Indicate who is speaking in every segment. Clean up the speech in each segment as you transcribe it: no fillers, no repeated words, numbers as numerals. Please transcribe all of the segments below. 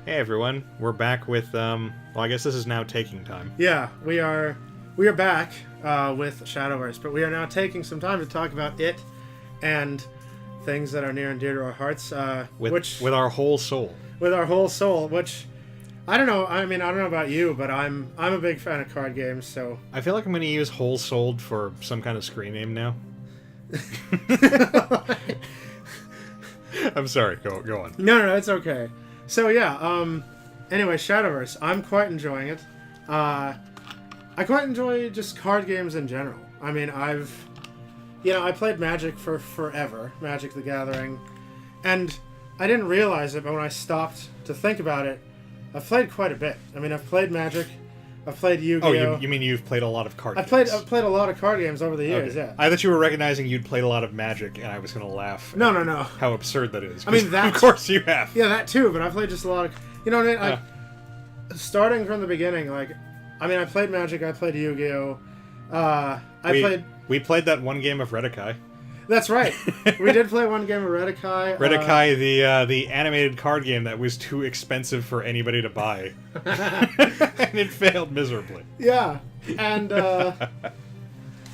Speaker 1: Hey everyone, we're back with well, I guess this is now taking time.
Speaker 2: Yeah, we are back with Shadowverse, but we are now taking some time to talk about it and things that are near and dear to our hearts.
Speaker 1: With our whole soul.
Speaker 2: With our whole soul, which I don't know. I mean, I don't know about you, but I'm a big fan of card games. So
Speaker 1: I feel like I'm going to use whole souled for some kind of screen name now. I'm sorry. Go on.
Speaker 2: No, it's okay. So yeah. Anyway, Shadowverse. I'm quite enjoying it. I quite enjoy just card games in general. I mean, I played Magic for forever, Magic the Gathering, and I didn't realize it, but when I stopped to think about it, I've played quite a bit. I mean, I've played Magic, I've played Yu-Gi-Oh!
Speaker 1: Oh, you mean you've played a lot of card games?
Speaker 2: I've played a lot of card games over the years,
Speaker 1: okay.
Speaker 2: Yeah.
Speaker 1: I thought you were recognizing you'd played a lot of Magic, and I was going to laugh.
Speaker 2: No.
Speaker 1: How absurd that is.
Speaker 2: I mean, that...
Speaker 1: Of course you have.
Speaker 2: Yeah, that too, but I played just a lot of... You know what I mean? Like, starting from the beginning, I played Magic, I played Yu-Gi-Oh!
Speaker 1: We played that one game of Redakai.
Speaker 2: That's right. We did play one game of Redakai.
Speaker 1: Redakai, the animated card game that was too expensive for anybody to buy. And it failed miserably.
Speaker 2: Yeah. And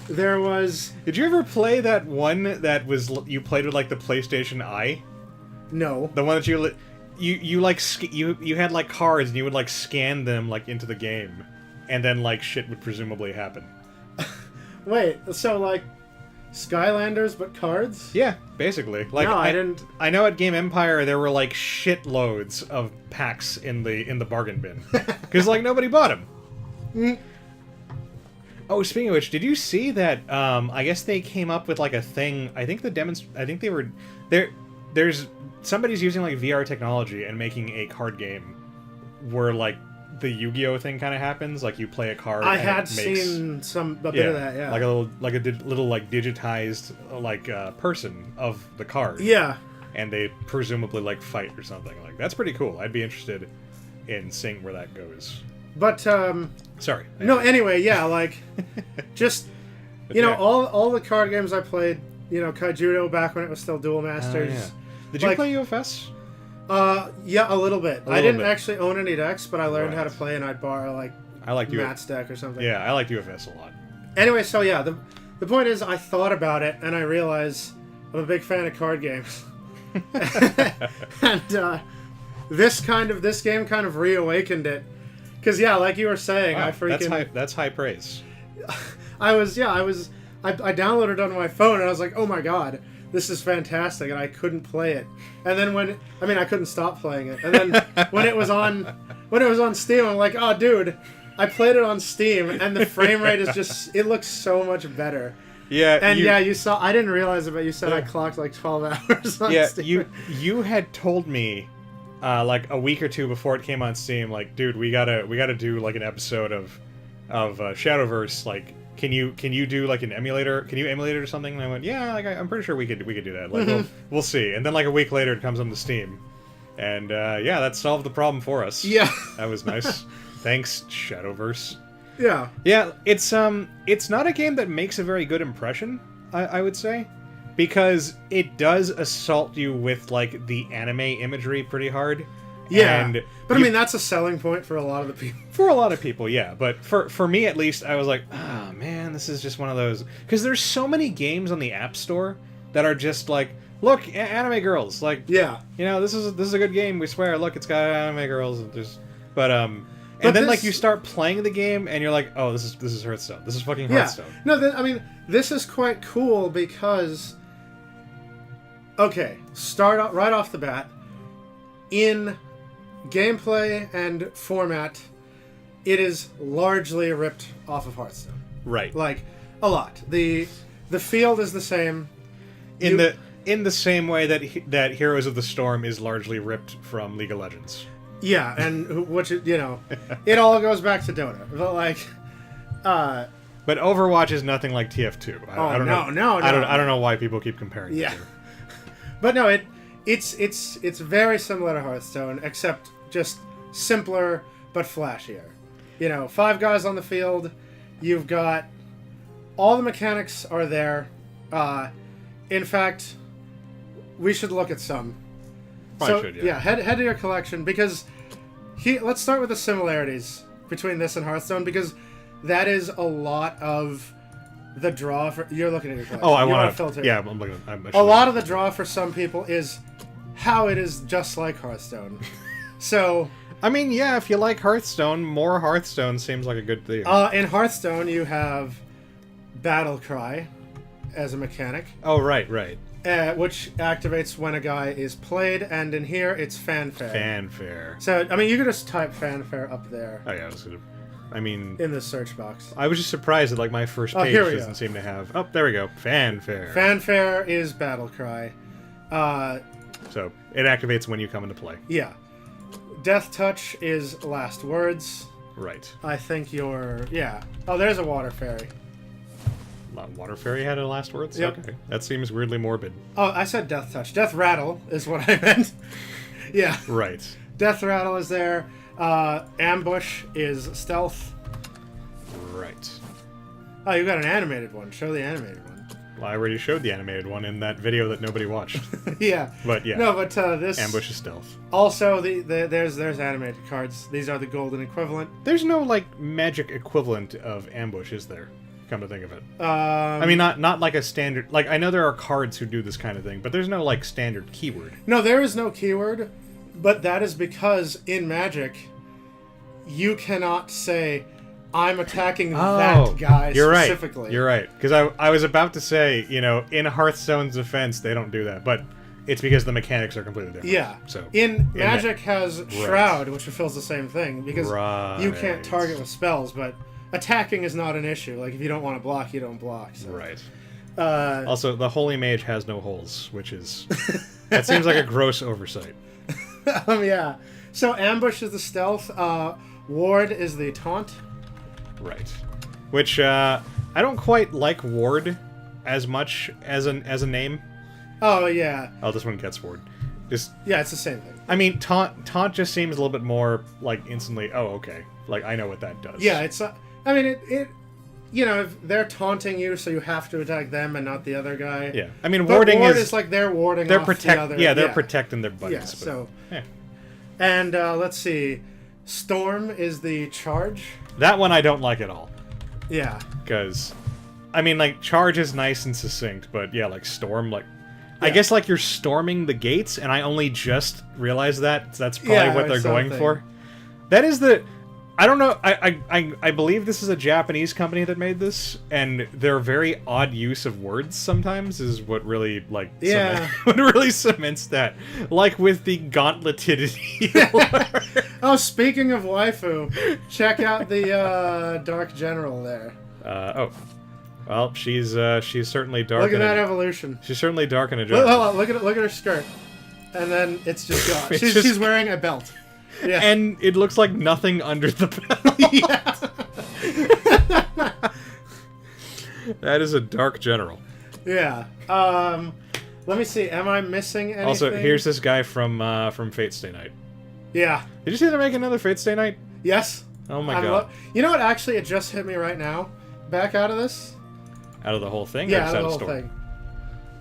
Speaker 2: there was...
Speaker 1: Did you ever play that one that was you played with like the PlayStation Eye?
Speaker 2: No.
Speaker 1: The one that you had like cards and you would like scan them like into the game, and then like shit would presumably happen.
Speaker 2: Wait, so like Skylanders but cards?
Speaker 1: Yeah, basically. Like
Speaker 2: no, I didn't.
Speaker 1: I know at Game Empire there were like shitloads of packs in the bargain bin because like nobody bought them. Oh, speaking of which, did you see that? I guess they came up with like a thing. I think they were there. There's somebody's using like VR technology and making a card game where like the Yu-Gi-Oh thing kind of happens. Like you play a card.
Speaker 2: I had seen a bit of that. Yeah,
Speaker 1: like a little like digitized like person of the card.
Speaker 2: Yeah,
Speaker 1: and they presumably like fight or something. Like that's pretty cool. I'd be interested in seeing where that goes.
Speaker 2: But
Speaker 1: sorry.
Speaker 2: No, anyway, yeah, like just know all the card games I played. You know, Kaijudo back when it was still Duel Masters.
Speaker 1: Yeah. Did you play UFS?
Speaker 2: Yeah, a little bit. I didn't actually own any decks, but I learned how to play, and I'd borrow Matt's deck or something.
Speaker 1: Yeah, I liked UFS a lot.
Speaker 2: Anyway, so yeah, the point is, I thought about it, and I realized I'm a big fan of card games, and this game kind of reawakened it, because yeah, like you were saying,
Speaker 1: wow,
Speaker 2: I freaking
Speaker 1: that's high praise.
Speaker 2: I downloaded it on my phone, and I was like, oh my god, this is fantastic, and I couldn't play it. And then I couldn't stop playing it. And then when it was on Steam, I'm like, oh dude, I played it on Steam, and the frame rate is just, it looks so much better.
Speaker 1: Yeah.
Speaker 2: And you saw, I didn't realize it, but you said I clocked like 12 hours on Steam.
Speaker 1: You had told me like a week or two before it came on Steam, like, dude, we gotta do like an episode of Shadowverse, like, Can you do like an emulator? Can you emulate it or something? And I went, yeah, like I'm pretty sure we could do that. Like we'll see. And then like a week later, it comes on the Steam, and yeah, that solved the problem for us.
Speaker 2: Yeah,
Speaker 1: that was nice. Thanks, Shadowverse.
Speaker 2: Yeah,
Speaker 1: it's not a game that makes a very good impression, I would say, because it does assault you with like the anime imagery pretty hard.
Speaker 2: Yeah, but I mean that's a selling point for a lot of the people.
Speaker 1: For a lot of people, yeah. But for me at least, I was like, oh man, this is just one of those, because there's so many games on the App Store that are just like, look, anime girls, like, yeah, you know, this is a good game. We swear, look, it's got anime girls. And then like you start playing the game and you're like, oh, this is Hearthstone. This is fucking Hearthstone.
Speaker 2: Yeah. No, I mean this is quite cool because, okay, start right off the bat in gameplay and format, it is largely ripped off of Hearthstone.
Speaker 1: Right.
Speaker 2: Like a lot. The field is the same.
Speaker 1: In the same way that Heroes of the Storm is largely ripped from League of Legends.
Speaker 2: Yeah, and which it all goes back to Dota. But like
Speaker 1: but Overwatch is nothing like TF2. I don't know why people keep comparing the two.
Speaker 2: But no, it's very similar to Hearthstone, except just simpler but flashier. You know, 5 guys on the field. You've got all the mechanics are there. In fact, we should look at some.
Speaker 1: Probably should, yeah.
Speaker 2: Head to your collection, because let's start with the similarities between this and Hearthstone, because that is a lot of the draw for... You're looking at your collection.
Speaker 1: Oh, I want
Speaker 2: to filter.
Speaker 1: Yeah, I'm looking at...
Speaker 2: A lot of the draw for some people is how it is just like Hearthstone. So...
Speaker 1: I mean, yeah, if you like Hearthstone, more Hearthstone seems like a good thing.
Speaker 2: In Hearthstone, you have Battle Cry as a mechanic.
Speaker 1: Oh, right.
Speaker 2: Which activates when a guy is played, and in here, it's Fanfare.
Speaker 1: Fanfare.
Speaker 2: So, I mean, you could just type Fanfare up there.
Speaker 1: Oh, yeah, in
Speaker 2: the search box.
Speaker 1: I was just surprised that, like, my first page doesn't seem to have... Oh, there we go. Fanfare.
Speaker 2: Fanfare is Battle Cry.
Speaker 1: So, it activates when you come into play.
Speaker 2: Yeah. Death Touch is Last Words.
Speaker 1: Right.
Speaker 2: I think you're... Yeah. Oh, there's a Water Fairy.
Speaker 1: Water Fairy had a Last Words?
Speaker 2: Yep.
Speaker 1: Okay. That seems weirdly morbid.
Speaker 2: Oh, I said Death Touch. Death Rattle is what I meant. Yeah.
Speaker 1: Right.
Speaker 2: Death Rattle is there. Ambush is Stealth.
Speaker 1: Right.
Speaker 2: Oh, you got an animated one. Show the animated one.
Speaker 1: Well, I already showed the animated one in that video that nobody watched.
Speaker 2: Yeah.
Speaker 1: But yeah.
Speaker 2: No, but this...
Speaker 1: Ambush is Stealth.
Speaker 2: Also, there's animated cards. These are the golden equivalent.
Speaker 1: There's no, like, magic equivalent of Ambush, is there? Come to think of it. I mean, not like a standard... Like, I know there are cards who do this kind of thing, but there's no, like, standard keyword.
Speaker 2: No, there is no keyword, but that is because in Magic, you cannot say, I'm attacking that guy specifically.
Speaker 1: Right. You're right. Because I was about to say, you know, in Hearthstone's defense, they don't do that, but it's because the mechanics are completely different.
Speaker 2: Yeah.
Speaker 1: So
Speaker 2: in Magic has Shroud, which fulfills the same thing, because
Speaker 1: right.
Speaker 2: you can't target with spells, but attacking is not an issue. Like, if you don't want to block, you don't block. So.
Speaker 1: Right. Also, the Holy Mage has no holes, which is... that seems like a gross oversight.
Speaker 2: Yeah. So, Ambush is the stealth. Ward is the taunt.
Speaker 1: Right. Which, I don't quite like Ward as much as a name.
Speaker 2: Oh, yeah.
Speaker 1: Oh, this one gets Ward. Just...
Speaker 2: Yeah, it's the same thing.
Speaker 1: I mean, taunt just seems a little bit more, like, instantly, oh, okay. Like, I know what that does.
Speaker 2: Yeah, it's... I mean, it you know, if they're taunting you, so you have to attack them and not the other guy.
Speaker 1: Yeah. I mean,
Speaker 2: ward is like they're warding off the other...
Speaker 1: Yeah, they're protecting their buddies.
Speaker 2: Yeah, so... Yeah. And, let's see. Storm is the charge.
Speaker 1: That one I don't like at all.
Speaker 2: Yeah.
Speaker 1: Because, I mean, like, charge is nice and succinct, but yeah, like, storm, like... Yeah. I guess, like, you're storming the gates, and I only just realized that. So that's probably what they're going for. That is the... I don't know. I believe this is a Japanese company that made this, and their very odd use of words sometimes is what really, like, what really cements that. Like with the gauntleted healer.
Speaker 2: Oh, speaking of waifu, check out the Dark General there.
Speaker 1: Oh. Well, she's certainly dark.
Speaker 2: Look at that evolution.
Speaker 1: She's certainly dark in a jar.
Speaker 2: Look at her skirt, and then it's just gone. She's wearing a belt. Yeah.
Speaker 1: And it looks like nothing under the belt.
Speaker 2: Yeah.
Speaker 1: That is a Dark General.
Speaker 2: Yeah. Let me see. Am I missing anything?
Speaker 1: Also, here's this guy from Fate Stay Night.
Speaker 2: Yeah.
Speaker 1: Did you see they're making another Fate Stay Night?
Speaker 2: Yes.
Speaker 1: Oh my god.
Speaker 2: You know what? Actually, it just hit me right now. Back out of this.
Speaker 1: Out of the whole thing?
Speaker 2: Yeah, out of the whole thing.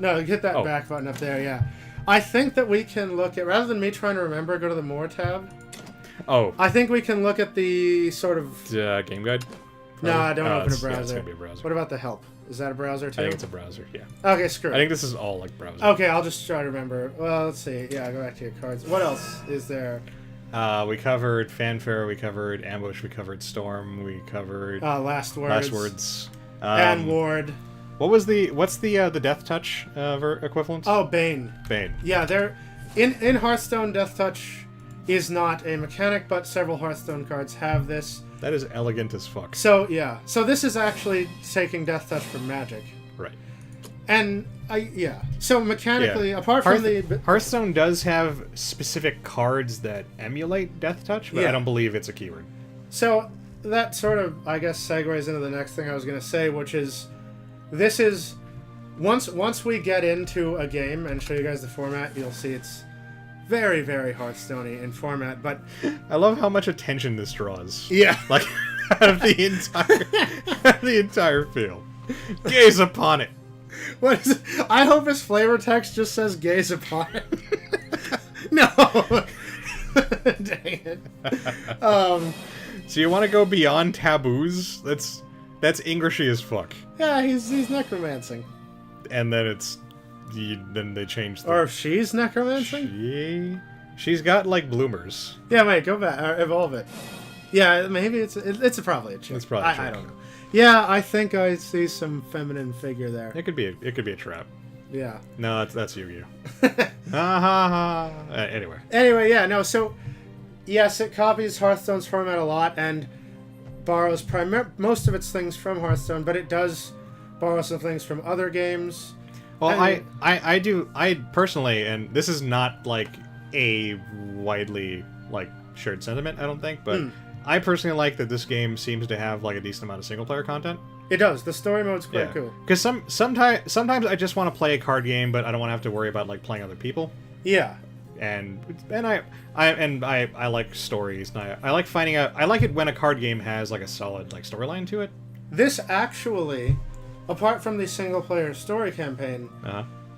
Speaker 2: No, hit that back button up there. Yeah. I think that we can look at, rather than me trying to remember, go to the More tab.
Speaker 1: Oh.
Speaker 2: I think we can look at the sort of...
Speaker 1: game guide?
Speaker 2: No, don't open a browser.
Speaker 1: Yeah, it's gonna be a browser.
Speaker 2: What about the help? Is that a browser too?
Speaker 1: I think it's a browser, yeah.
Speaker 2: Okay, screw it.
Speaker 1: I think this is all like browser.
Speaker 2: Okay, I'll just try to remember. Well, let's see. Yeah, go back to your cards. What else is there?
Speaker 1: We covered Fanfare, we covered Ambush, we covered Storm, we covered...
Speaker 2: Last Words.
Speaker 1: And
Speaker 2: Ward.
Speaker 1: What's the Death Touch equivalent?
Speaker 2: Oh, Bane.
Speaker 1: Bane.
Speaker 2: Yeah, in Hearthstone, Death Touch is not a mechanic, but several Hearthstone cards have this.
Speaker 1: That is elegant as fuck.
Speaker 2: So, yeah. So this is actually taking Death Touch from Magic.
Speaker 1: Right.
Speaker 2: And, So mechanically, apart from the...
Speaker 1: Hearthstone does have specific cards that emulate Death Touch, but I don't believe it's a keyword.
Speaker 2: So that sort of, I guess, segues into the next thing I was going to say, which is... This is... Once we get into a game and show you guys the format, you'll see it's very, very Hearthstone-y in format, but...
Speaker 1: I love how much attention this draws.
Speaker 2: Yeah.
Speaker 1: Like, out of the entire field. Gaze upon it.
Speaker 2: What is it? I hope his flavor text just says gaze upon it. No. Dang it.
Speaker 1: So you want to go beyond taboos? That's Englishy as fuck.
Speaker 2: Yeah, he's necromancing.
Speaker 1: And then then they change the...
Speaker 2: Or if she's necromancing?
Speaker 1: She's got, like, bloomers.
Speaker 2: Yeah, wait, go back. Evolve it. Yeah, maybe it's probably a chick.
Speaker 1: It's probably a chick.
Speaker 2: I don't know. Yeah, I think I see some feminine figure there.
Speaker 1: It could be a trap.
Speaker 2: Yeah.
Speaker 1: No, that's Yu-Gi-Oh. Anyway.
Speaker 2: Anyway, yeah, no, so... Yes, it copies Hearthstone's format a lot and borrows most of its things from Hearthstone, but it does borrow some things from other games.
Speaker 1: Well, I personally, and this is not like a widely like shared sentiment, I don't think, but I personally like that this game seems to have like a decent amount of single player content.
Speaker 2: It does. The story mode's quite cool.
Speaker 1: Because sometimes I just want to play a card game, but I don't want to have to worry about like playing other people.
Speaker 2: Yeah.
Speaker 1: And I like stories. And I like finding out. I like it when a card game has like a solid like storyline to it.
Speaker 2: This actually, apart from the single player story campaign,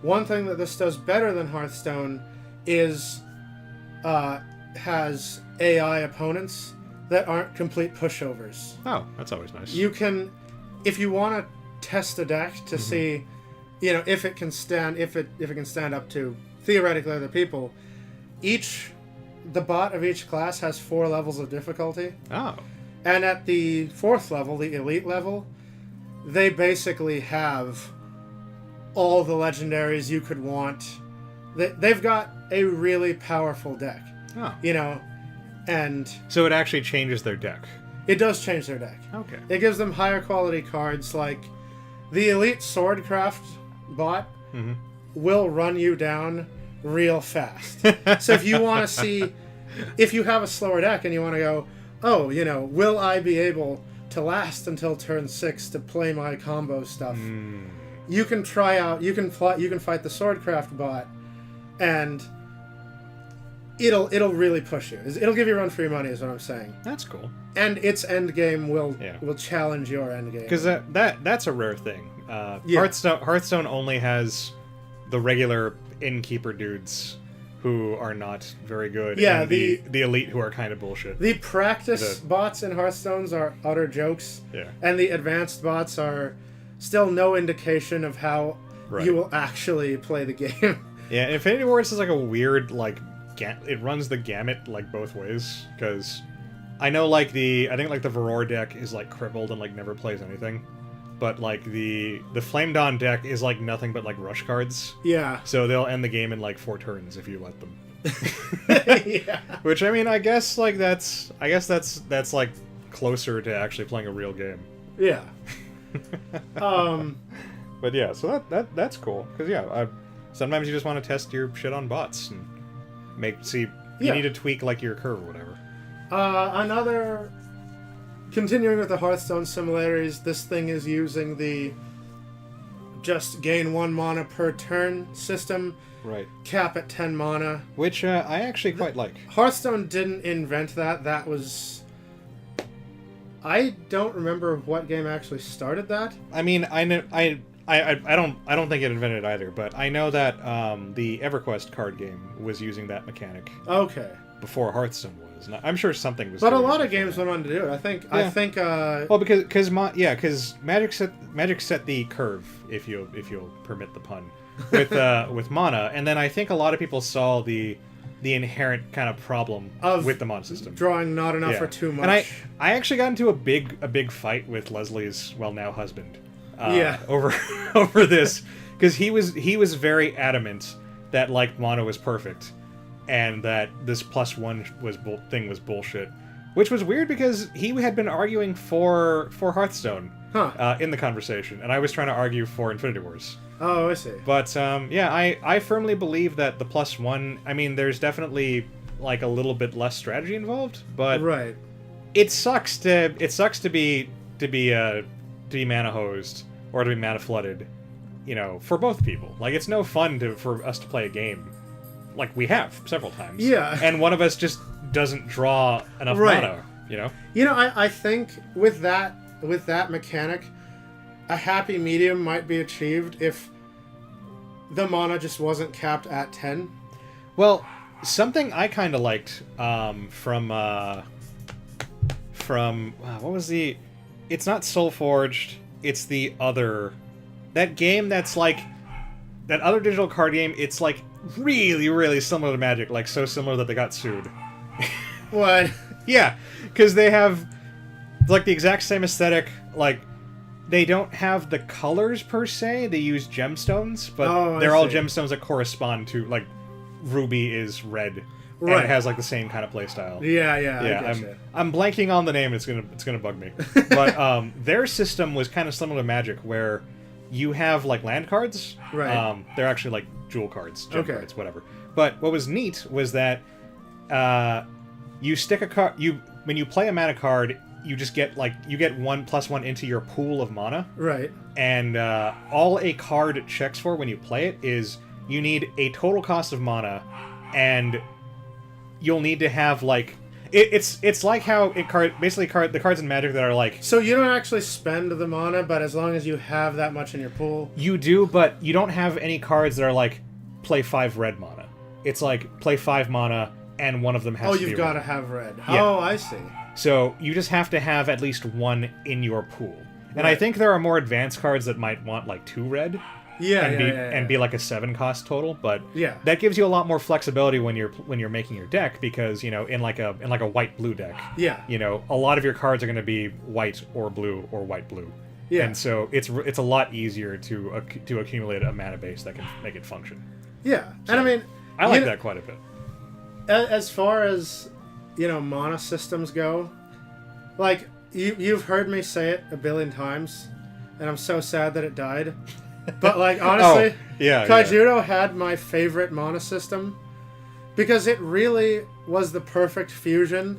Speaker 2: one thing that this does better than Hearthstone is has AI opponents that aren't complete pushovers.
Speaker 1: Oh, that's always nice.
Speaker 2: You can, if you want to test a deck to see, if it can stand up to theoretically other people. The bot of each class has 4 levels of difficulty.
Speaker 1: Oh.
Speaker 2: And at the 4th level, the elite level, they basically have all the legendaries you could want. They've got a really powerful deck.
Speaker 1: Oh.
Speaker 2: And...
Speaker 1: So it actually changes their deck.
Speaker 2: It does change their deck.
Speaker 1: Okay.
Speaker 2: It gives them higher quality cards, like the elite Swordcraft bot will run you down real fast. So if you want to see, if you have a slower deck and you want to go, will I be able to last until turn 6 to play my combo stuff? You can try out, you can fight the Swordcraft bot, and it'll really push you. It'll give you a run for your money, is what I'm saying.
Speaker 1: That's cool.
Speaker 2: And its end game will challenge your end game.
Speaker 1: Because that's a rare thing. Hearthstone only has the regular innkeeper dudes who are not very good.
Speaker 2: Yeah,
Speaker 1: and the elite who are kind of bullshit.
Speaker 2: The practice bots in Hearthstones are utter jokes.
Speaker 1: Yeah. And
Speaker 2: the advanced bots are still no indication of how you will actually play the game.
Speaker 1: Yeah, Infinity Wars is like a weird it runs the gamut like both ways, because I know I think the Varroa deck is like crippled and like never plays anything. But like the Flame Dawn deck is like nothing but like rush cards.
Speaker 2: Yeah.
Speaker 1: So they'll end the game in like 4 turns if you let them.
Speaker 2: Yeah.
Speaker 1: Which I mean, I guess that's like closer to actually playing a real game.
Speaker 2: Yeah.
Speaker 1: But yeah, so that's cool, because sometimes you just want to test your shit on bots and you need to tweak like your curve or whatever. Continuing with the Hearthstone similarities, this thing is using the just gain 1 mana per turn system. Right.
Speaker 2: Cap at 10 mana.
Speaker 1: Which I actually quite like.
Speaker 2: Hearthstone didn't invent that. That was... I don't remember what game actually started that.
Speaker 1: I mean, I don't think it invented it either, but I know that the EverQuest card game was using that mechanic.
Speaker 2: Okay.
Speaker 1: Before Hearthstone was. I'm sure something was.
Speaker 2: But a lot of games went on to do it. I think.
Speaker 1: Well, because Magic set the curve, if you'll permit the pun, with mana, and then I think a lot of people saw the inherent kind of problem with the mana system,
Speaker 2: drawing not enough or too much.
Speaker 1: And I actually got into a big fight with Leslie's now husband. Over this, because he was very adamant that mana was perfect. And that this +1 thing was bullshit, which was weird because he had been arguing for Hearthstone in the conversation, and I was trying to argue for Infinity Wars.
Speaker 2: Oh, I see.
Speaker 1: But I firmly believe that the +1. I mean, there's definitely like a little bit less strategy involved, but
Speaker 2: right.
Speaker 1: It sucks to be mana hosed or to be mana flooded, for both people. Like, it's no fun for us to play a game. Like we have several times.
Speaker 2: Yeah.
Speaker 1: And one of us just doesn't draw enough mana,
Speaker 2: I think with that mechanic, a happy medium might be achieved if the mana just wasn't capped at 10.
Speaker 1: Well, something I kind of liked from what was the? It's not Soulforged. It's the other that game that's like that other digital card game. It's like really, really similar to Magic, like so similar that they got sued.
Speaker 2: What?
Speaker 1: Yeah, because they have like the exact same aesthetic. Like they don't have the colors per se. They use gemstones, but they're all gemstones that correspond to like ruby is red. Right. And it has like the same kind of play style.
Speaker 2: Yeah.
Speaker 1: I'm blanking on the name. It's gonna bug me. But their system was kind of similar to Magic, where you have like land cards.
Speaker 2: Right.
Speaker 1: They're actually like jewel cards, gem cards, whatever. But what was neat was that you stick a card. When you play a mana card, you just get you get 1+1 into your pool of mana.
Speaker 2: Right. And
Speaker 1: all a card checks for when you play it is you need a total cost of mana, and you'll need to have like it's like how the cards in Magic that are like,
Speaker 2: so you don't actually spend the mana, but as long as you have that much in your pool,
Speaker 1: you do. But you don't have any cards that are like play 5 red mana. It's like play 5 mana and one of them has to be
Speaker 2: you've got to have red. Yeah. Oh, I see.
Speaker 1: So you just have to have at least one in your pool. And I think there are more advanced cards that might want like 2 red. And be like a 7 cost total, but that gives you a lot more flexibility when you're making your deck, because in like a white blue deck, a lot of your cards are going to be white or blue or white blue, and so it's a lot easier to accumulate a mana base that can make it function.
Speaker 2: So, and I mean,
Speaker 1: I like that quite a bit.
Speaker 2: As far as mana systems go, like you've heard me say it a billion times, and I'm so sad that it died. But like honestly, Kaijudo had my favorite mana system because it really was the perfect fusion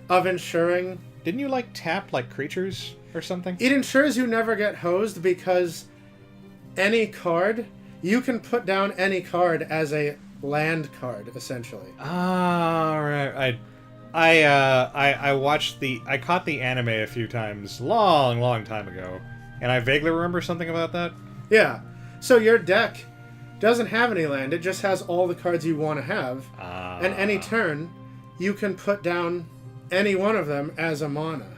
Speaker 2: of ensuring.
Speaker 1: Didn't you like tap like creatures or something?
Speaker 2: It ensures you never get hosed because any card you can put down any card as a land card essentially.
Speaker 1: Right. I caught the anime a few times long time ago, and I vaguely remember something about that.
Speaker 2: Yeah, so your deck doesn't have any land, it just has all the cards you want to have, and any turn, you can put down any one of them as a mana.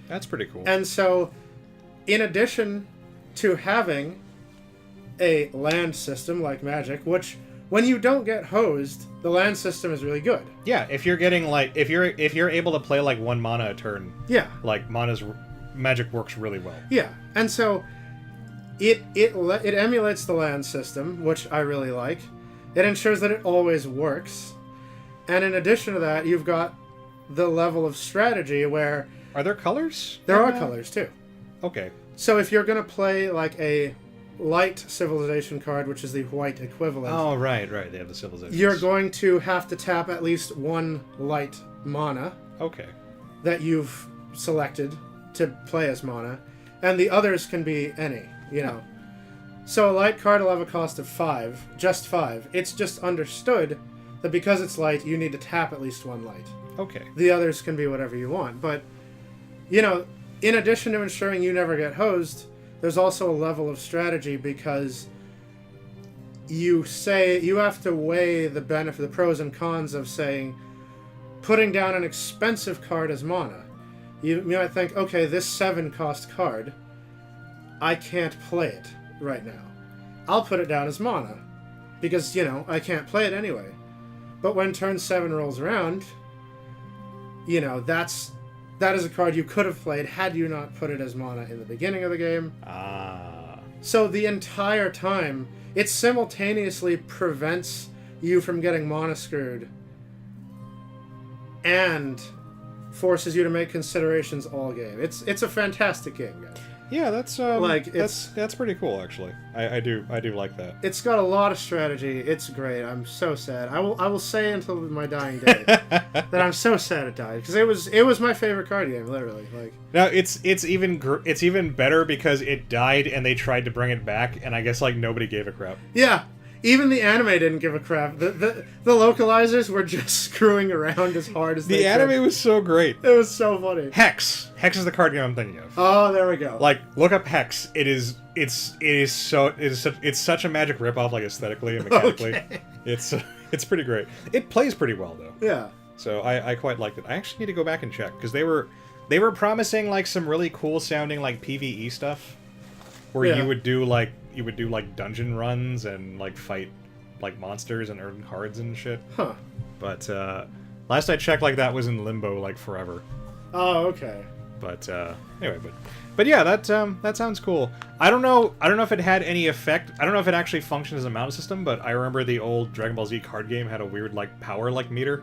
Speaker 1: That's pretty cool.
Speaker 2: And so, in addition to having a land system like Magic, which, when you don't get hosed, the land system is really good.
Speaker 1: Yeah, if you're getting if you're able to play like 1 mana a turn, like Magic works really well.
Speaker 2: Yeah, and so It emulates the land system, which I really like. It ensures that it always works. And in addition to that, you've got the level of strategy where...
Speaker 1: Are there colors?
Speaker 2: There are colors, too.
Speaker 1: Okay.
Speaker 2: So if you're going to play like a light civilization card, which is the white equivalent...
Speaker 1: Oh, right. They have the civilization.
Speaker 2: You're going to have to tap at least 1 light mana.
Speaker 1: Okay. That
Speaker 2: you've selected to play as mana. And the others can be any. So a light card will have a cost of 5, just 5. It's just understood that because it's light, you need to tap at least 1 light.
Speaker 1: Okay.
Speaker 2: The others can be whatever you want. But, in addition to ensuring you never get hosed, there's also a level of strategy because you have to weigh the pros and cons of saying, putting down an expensive card as mana. You might think, okay, this 7 cost card, I can't play it right now. I'll put it down as mana, because, I can't play it anyway. But when turn 7 rolls around, that is a card you could have played had you not put it as mana in the beginning of the game. So the entire time, it simultaneously prevents you from getting mana screwed and forces you to make considerations all game. It's a fantastic game, guys.
Speaker 1: Yeah, that's that's pretty cool actually. I do like that.
Speaker 2: It's got a lot of strategy. It's great. I'm so sad. I will say until my dying day that I'm so sad it died because it was my favorite card game, literally. Like
Speaker 1: now it's even better because it died and they tried to bring it back and I guess like nobody gave a crap.
Speaker 2: Yeah. Even the anime didn't give a crap. The localizers were just screwing around as hard as they could.
Speaker 1: The anime was so great.
Speaker 2: It was so funny.
Speaker 1: Hex is the card game I'm thinking of.
Speaker 2: Oh, there we go.
Speaker 1: Like, look up Hex. It's such a Magic ripoff, like aesthetically and mechanically.
Speaker 2: Okay.
Speaker 1: It's It's pretty great. It plays pretty well though.
Speaker 2: Yeah.
Speaker 1: So I quite liked it. I actually need to go back and check because they were promising like some really cool sounding like PvE stuff, where you would do like dungeon runs and like fight like monsters and earn cards and shit.
Speaker 2: Huh.
Speaker 1: But last I checked, like that was in limbo like forever.
Speaker 2: Oh, okay.
Speaker 1: But anyway, but yeah, that sounds cool. I don't know if it had any effect. I don't know if it actually functioned as a mount system, but I remember the old Dragon Ball Z card game had a weird like power like meter,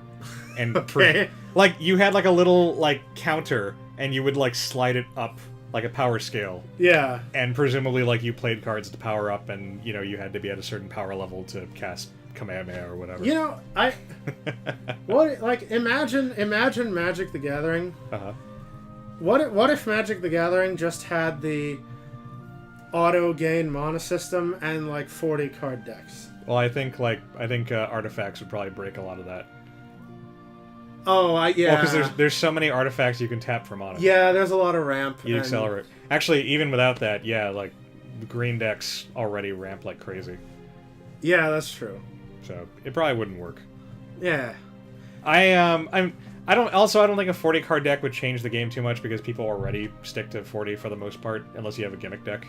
Speaker 1: and
Speaker 2: okay.
Speaker 1: like you had like a little like counter, and you would like slide it up like a power scale.
Speaker 2: Yeah.
Speaker 1: And presumably like you played cards to power up, and you know you had to be at a certain power level to cast Kamehameha or whatever.
Speaker 2: You know, imagine Magic the Gathering.
Speaker 1: Uh-huh.
Speaker 2: What if Magic the Gathering just had the auto gain mana system and like 40 card decks?
Speaker 1: Well, I think artifacts would probably break a lot of that.
Speaker 2: Oh, yeah.
Speaker 1: Well, because there's so many artifacts you can tap for mana.
Speaker 2: Yeah, there's a lot of ramp.
Speaker 1: You accelerate. Actually, even without that, yeah, like the green decks already ramp like crazy.
Speaker 2: Yeah, that's true.
Speaker 1: So it probably wouldn't work.
Speaker 2: Yeah.
Speaker 1: I don't think a 40 card deck would change the game too much because people already stick to 40 for the most part, unless you have a gimmick deck.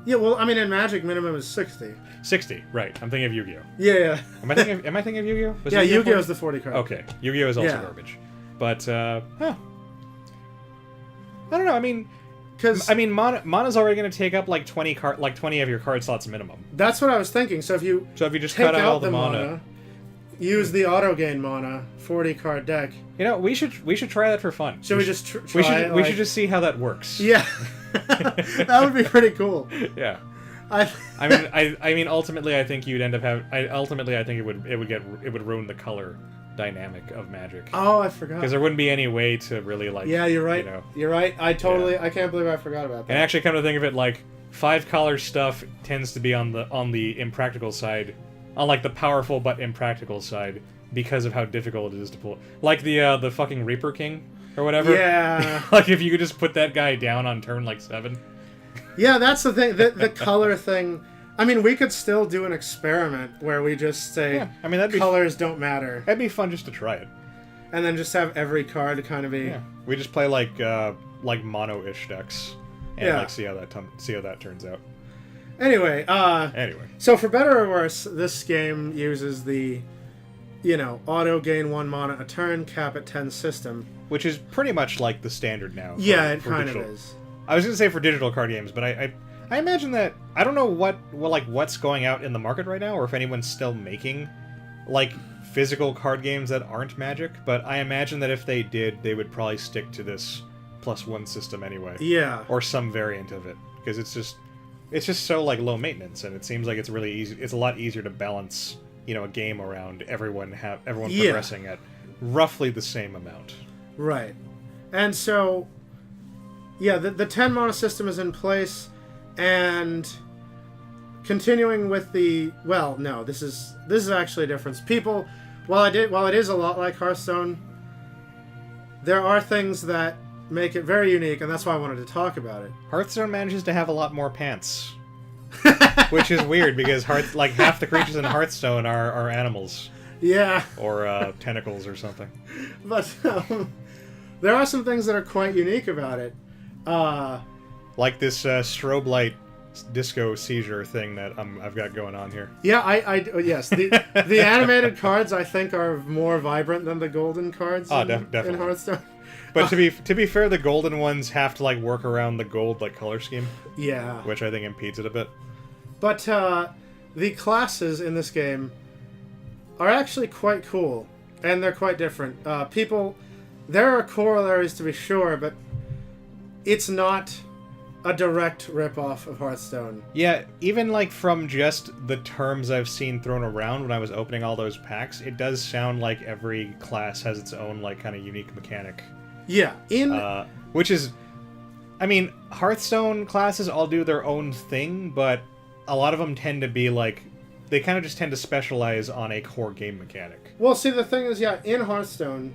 Speaker 2: Yeah, well, I mean, in Magic, minimum is 60.
Speaker 1: 60, right. I'm thinking of Yu-Gi-Oh!
Speaker 2: Yeah.
Speaker 1: Am I thinking of Yu-Gi-Oh?
Speaker 2: Yeah, Yu-Gi-Oh! Is the 40 card.
Speaker 1: Okay. Yu-Gi-Oh! Is also garbage. But, I don't know, I mean... Mana's already going to take up like 20 of your card slots minimum.
Speaker 2: That's what I was thinking. So if you
Speaker 1: just cut out all the mana,
Speaker 2: use the auto gain mana 40 card deck.
Speaker 1: You know, we should try that for fun.
Speaker 2: Should we just try?
Speaker 1: We should just see how that works.
Speaker 2: Yeah, that would be pretty cool.
Speaker 1: Yeah. I mean, ultimately, I think you'd end up having. I think it would ruin the color dynamic of Magic.
Speaker 2: Oh, I forgot.
Speaker 1: Because there wouldn't be any way to really like.
Speaker 2: Yeah, you're right. You're right. I can't believe I forgot about that.
Speaker 1: And actually, come to think of it, like 5-color stuff tends to be on the impractical side, on like the powerful but impractical side, because of how difficult it is to pull. Like the fucking Reaper King or whatever.
Speaker 2: Yeah.
Speaker 1: Like if you could just put that guy down on turn like 7.
Speaker 2: Yeah, that's the thing. The color thing. I mean, we could still do an experiment where we just say, colors don't matter.
Speaker 1: That'd be fun just to try it.
Speaker 2: And then just have every card kind of be.
Speaker 1: Yeah. We just play like mono-ish decks, and see how that turns out.
Speaker 2: Anyway. So for better or worse, this game uses the, auto gain 1 mana a turn, cap at 10 system,
Speaker 1: which is pretty much like the standard now.
Speaker 2: Yeah, it kind of is.
Speaker 1: I was gonna say for digital card games, but I imagine that I don't know what's going out in the market right now, or if anyone's still making like physical card games that aren't Magic. But I imagine that if they did, they would probably stick to this +1 system anyway.
Speaker 2: Yeah.
Speaker 1: Or some variant of it, because it's just so like low maintenance, and it seems like it's really easy. It's a lot easier to balance a game around everyone progressing at roughly the same amount. Right.
Speaker 2: And so, yeah, the 10 mana system is in place. And continuing with this is actually a difference. People, while it is a lot like Hearthstone, there are things that make it very unique, and that's why I wanted to talk about it.
Speaker 1: Hearthstone manages to have a lot more pants, which is weird because half the creatures in Hearthstone are animals.
Speaker 2: Yeah.
Speaker 1: Or tentacles or something.
Speaker 2: But there are some things that are quite unique about it.
Speaker 1: Like this strobe light disco seizure thing that I've got going on here.
Speaker 2: Yeah, yes. The animated cards I think are more vibrant than the golden cards
Speaker 1: definitely.
Speaker 2: in Hearthstone.
Speaker 1: But to be fair, the golden ones have to like work around the gold like color scheme.
Speaker 2: Yeah.
Speaker 1: Which I think impedes it a bit.
Speaker 2: But the classes in this game are actually quite cool, and they're quite different. There are corollaries to be sure, but it's not a direct rip-off of Hearthstone.
Speaker 1: Yeah, even like from just the terms I've seen thrown around when I was opening all those packs, it does sound like every class has its own like kind of unique mechanic.
Speaker 2: Yeah,
Speaker 1: which is, I mean, Hearthstone classes all do their own thing, but a lot of them tend to be like, they kind of just tend to specialize on a core game mechanic.
Speaker 2: Well, see, the thing is, in Hearthstone,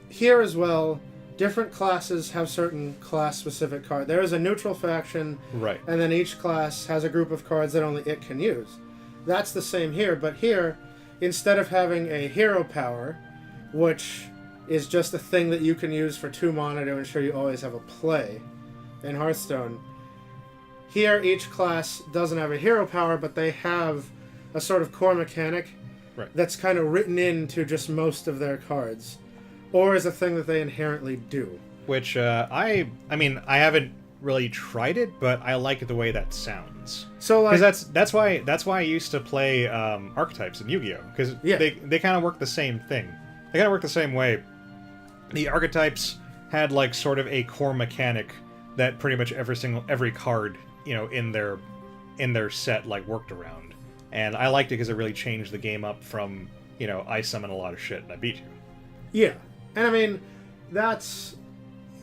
Speaker 2: here as well, different classes have certain class-specific cards. There is a neutral faction,
Speaker 1: right,
Speaker 2: and then each class has a group of cards that only it can use. That's the same here, but here, instead of having a hero power, which is just a thing that you can use for 2 mana to ensure you always have a play in Hearthstone, here each class doesn't have a hero power, but they have a sort of core mechanic that's kind of written into just most of their cards, or is a thing that they inherently do.
Speaker 1: Which I mean, I haven't really tried it, but I like the way that sounds.
Speaker 2: So like,
Speaker 1: because that's why I used to play archetypes in Yu-Gi-Oh, because they kind of work the same thing. They kind of work the same way. The archetypes had like sort of a core mechanic that pretty much every card, you know, in their set like worked around, and I liked it because it really changed the game up from, you know, I summon a lot of shit and I beat you.
Speaker 2: Yeah, and I mean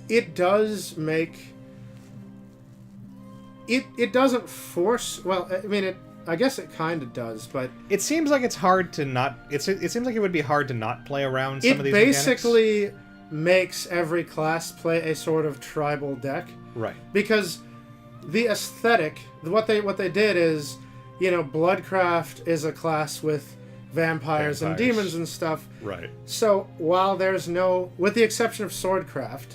Speaker 2: it does make it doesn't force. Well, I mean I guess it kind of does, but
Speaker 1: it seems like it's hard to not. It seems like it would be hard to not play around some of these mechanics.
Speaker 2: It basically makes every class play a sort of tribal deck,
Speaker 1: right?
Speaker 2: Because the aesthetic, what they did is, you know, Bloodcraft is a class with vampires and demons and stuff,
Speaker 1: right?
Speaker 2: So while there's no, with the exception of Swordcraft,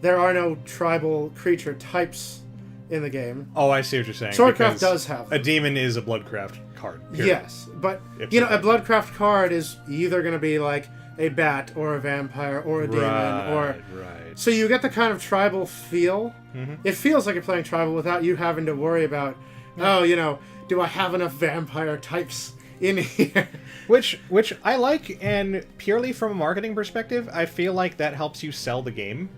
Speaker 2: there are no tribal creature types in the game.
Speaker 1: Oh, I see what you're saying.
Speaker 2: Swordcraft does have them.
Speaker 1: A demon is a Bloodcraft card. Period.
Speaker 2: Yes, but you know, a Bloodcraft card is either going to be like a bat or a vampire or a demon or so you get the kind of tribal feel. Mm-hmm. It feels like you're playing tribal without you having to worry about, oh, you know, do I have enough vampire types in here?
Speaker 1: Which I like, and purely from a marketing perspective, I feel like that helps you sell the game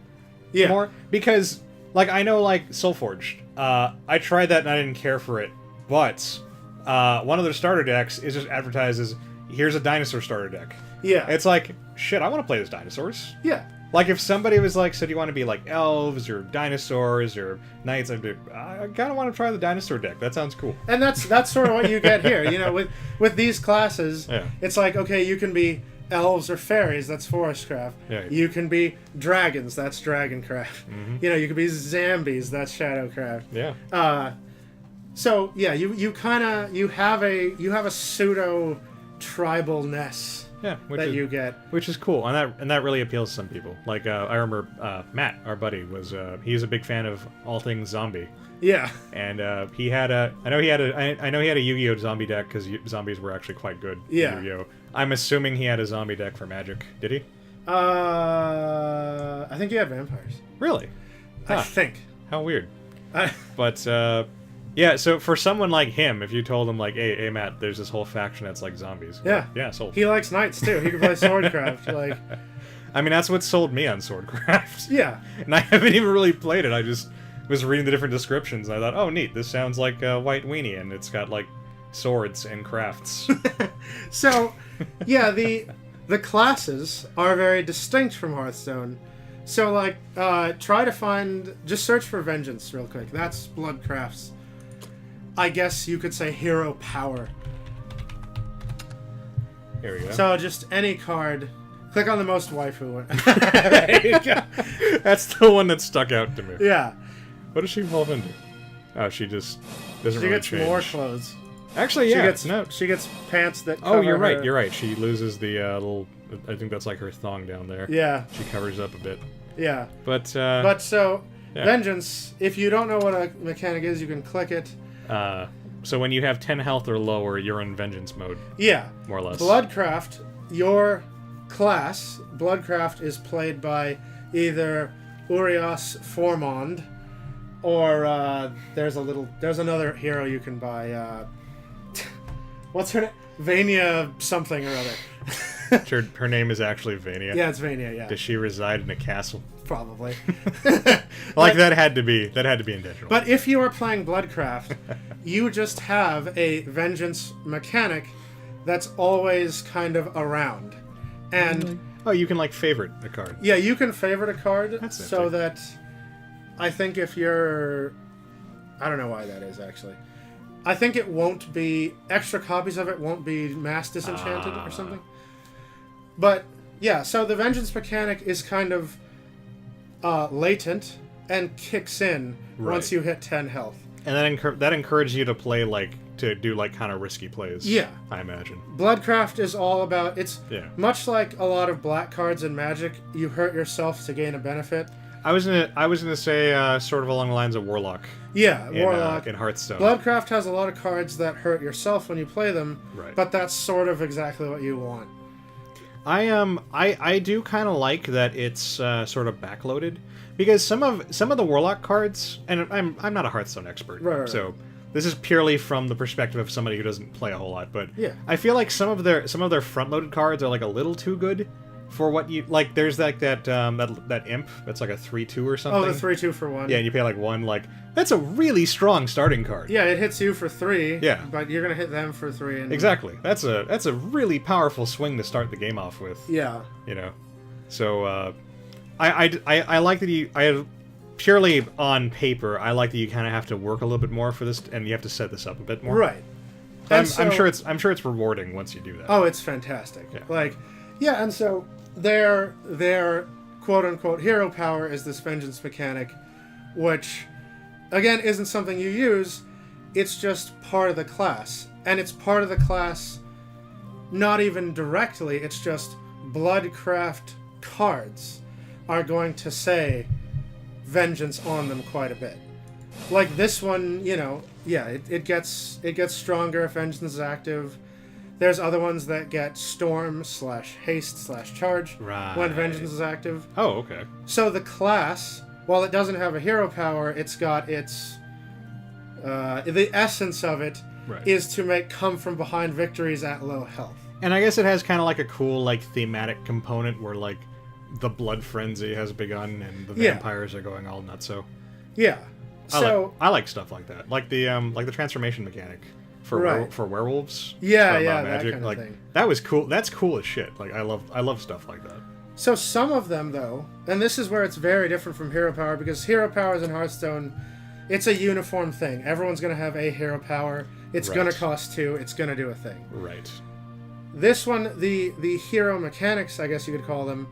Speaker 1: more. Because, like, I know, like, Soulforged, I tried that and I didn't care for it, but one of their starter decks is just advertised as, here's a dinosaur starter deck.
Speaker 2: Yeah.
Speaker 1: It's like, shit, I want to play as dinosaurs.
Speaker 2: Yeah.
Speaker 1: Like, if somebody was like, so do you want to be like elves or dinosaurs or knights? I'd be, I kind of want to try the dinosaur deck. That sounds cool.
Speaker 2: And that's sort of what you get here. You know, with these classes, it's like, okay, you can be elves or fairies. That's Forestcraft.
Speaker 1: Yeah.
Speaker 2: You can be dragons. That's Dragoncraft.
Speaker 1: Mm-hmm.
Speaker 2: You know, you can be zombies. That's Shadowcraft.
Speaker 1: Yeah.
Speaker 2: So yeah, you have a pseudo tribalness.
Speaker 1: Yeah,
Speaker 2: you get,
Speaker 1: which is cool, and that really appeals to some people. Like I remember Matt, our buddy, was he's a big fan of all things zombie.
Speaker 2: Yeah,
Speaker 1: and he had a I know he had a Yu-Gi-Oh zombie deck because zombies were actually quite good.
Speaker 2: Yeah,
Speaker 1: in Yu-Gi-Oh. I'm assuming he had a zombie deck for Magic. Did he?
Speaker 2: I think he had vampires.
Speaker 1: Really? Huh.
Speaker 2: I think.
Speaker 1: How weird. But yeah, so for someone like him, if you told him, like, hey, Matt, there's this whole faction that's like zombies.
Speaker 2: Yeah.
Speaker 1: Like, yeah, sold.
Speaker 2: He likes knights, too. He can play Swordcraft. Like,
Speaker 1: I mean, that's what sold me on Swordcraft.
Speaker 2: Yeah.
Speaker 1: And I haven't even really played it. I just was reading the different descriptions, and I thought, oh, neat, this sounds like a White Weenie, and it's got, like, swords and crafts.
Speaker 2: So, yeah, the classes are very distinct from Hearthstone. So, like, try to find... Just search for Vengeance real quick. That's Bloodcraft's, I guess you could say, hero power.
Speaker 1: Here we go.
Speaker 2: So just any card. Click on the most waifu one.
Speaker 1: There you go. That's the one that stuck out to me.
Speaker 2: Yeah.
Speaker 1: What does she evolve into? Oh, she just doesn't really change.
Speaker 2: She gets more clothes.
Speaker 1: Actually, yeah.
Speaker 2: She gets pants that cover
Speaker 1: you're right.
Speaker 2: her.
Speaker 1: You're right. She loses the little... I think that's like her thong down there.
Speaker 2: Yeah.
Speaker 1: She covers up a bit.
Speaker 2: Yeah.
Speaker 1: But
Speaker 2: so, yeah. Vengeance, if you don't know what a mechanic is, you can click it.
Speaker 1: So when you have 10 health or lower, you're in Vengeance mode.
Speaker 2: Yeah.
Speaker 1: More or less.
Speaker 2: Bloodcraft, your class, Bloodcraft, is played by either Urias Formond, or there's another hero you can buy. What's her name? Vania something or other.
Speaker 1: Her name is actually Vania.
Speaker 2: Yeah, it's Vania, yeah.
Speaker 1: Does she reside in a castle?
Speaker 2: Probably.
Speaker 1: That had to be intentional.
Speaker 2: But if you are playing Bloodcraft, you just have a Vengeance mechanic that's always kind of around. And
Speaker 1: you can like favorite a card.
Speaker 2: Yeah, you can favorite a card.
Speaker 1: That's
Speaker 2: so that I think if you're, I don't know why that is actually. I think it won't be, extra copies of it won't be mass disenchanted or something. But yeah, so the Vengeance mechanic is kind of latent and kicks in once you hit 10 health.
Speaker 1: And that encourages you to play like to do like kind of risky plays.
Speaker 2: Yeah,
Speaker 1: I imagine.
Speaker 2: Bloodcraft is all about
Speaker 1: yeah.
Speaker 2: Much like a lot of black cards in Magic, you hurt yourself to gain a benefit.
Speaker 1: I was gonna say sort of along the lines of Warlock.
Speaker 2: Yeah, Warlock
Speaker 1: in Hearthstone.
Speaker 2: Bloodcraft has a lot of cards that hurt yourself when you play them,
Speaker 1: right.
Speaker 2: But that's sort of exactly what you want.
Speaker 1: I do kind of like that it's sort of backloaded, because some of the Warlock cards, and I'm not a Hearthstone expert,
Speaker 2: right.
Speaker 1: So this is purely from the perspective of somebody who doesn't play a whole lot, but
Speaker 2: yeah.
Speaker 1: I feel like some of their front-loaded cards are like a little too good for what you like. There's like that imp that's like a 3/2 or something.
Speaker 2: Oh, the 3/2 for 1.
Speaker 1: Yeah, and you pay like 1. Like that's a really strong starting card.
Speaker 2: Yeah, it hits you for 3.
Speaker 1: Yeah,
Speaker 2: but you're gonna hit them for 3. And...
Speaker 1: Exactly. That's a really powerful swing to start the game off with.
Speaker 2: Yeah.
Speaker 1: You know, so I like that purely on paper, I like that you kind of have to work a little bit more for this, and you have to set this up a bit more.
Speaker 2: Right.
Speaker 1: I'm sure it's rewarding once you do that.
Speaker 2: Oh, it's fantastic.
Speaker 1: Yeah.
Speaker 2: Like, yeah, and so their quote unquote hero power is this vengeance mechanic, which again isn't something you use. It's just part of the class, and it's part of the class not even directly. It's just Bloodcraft cards are going to say vengeance on them quite a bit. Like this one, you know, yeah, it gets stronger if vengeance is active. There's other ones that get storm / haste / charge when vengeance is active.
Speaker 1: Oh, okay.
Speaker 2: So the class, while it doesn't have a hero power, it's got its the essence of it is to make come from behind victories at low health. And
Speaker 1: I guess it has kind of like a cool like thematic component where like the blood frenzy has begun and the vampires are going all nuts. So
Speaker 2: yeah,
Speaker 1: I like stuff like that, like the transformation mechanic for werewolves.
Speaker 2: Yeah,
Speaker 1: from,
Speaker 2: yeah,
Speaker 1: Magic.
Speaker 2: that kind of thing.
Speaker 1: That was cool. That's cool as shit. Like I love stuff like that.
Speaker 2: So some of them though, and this is where it's very different from hero power, because hero powers in Hearthstone, it's a uniform thing. Everyone's gonna have a hero power. It's gonna cost 2. It's gonna do a thing.
Speaker 1: Right.
Speaker 2: This one, the hero mechanics, I guess you could call them,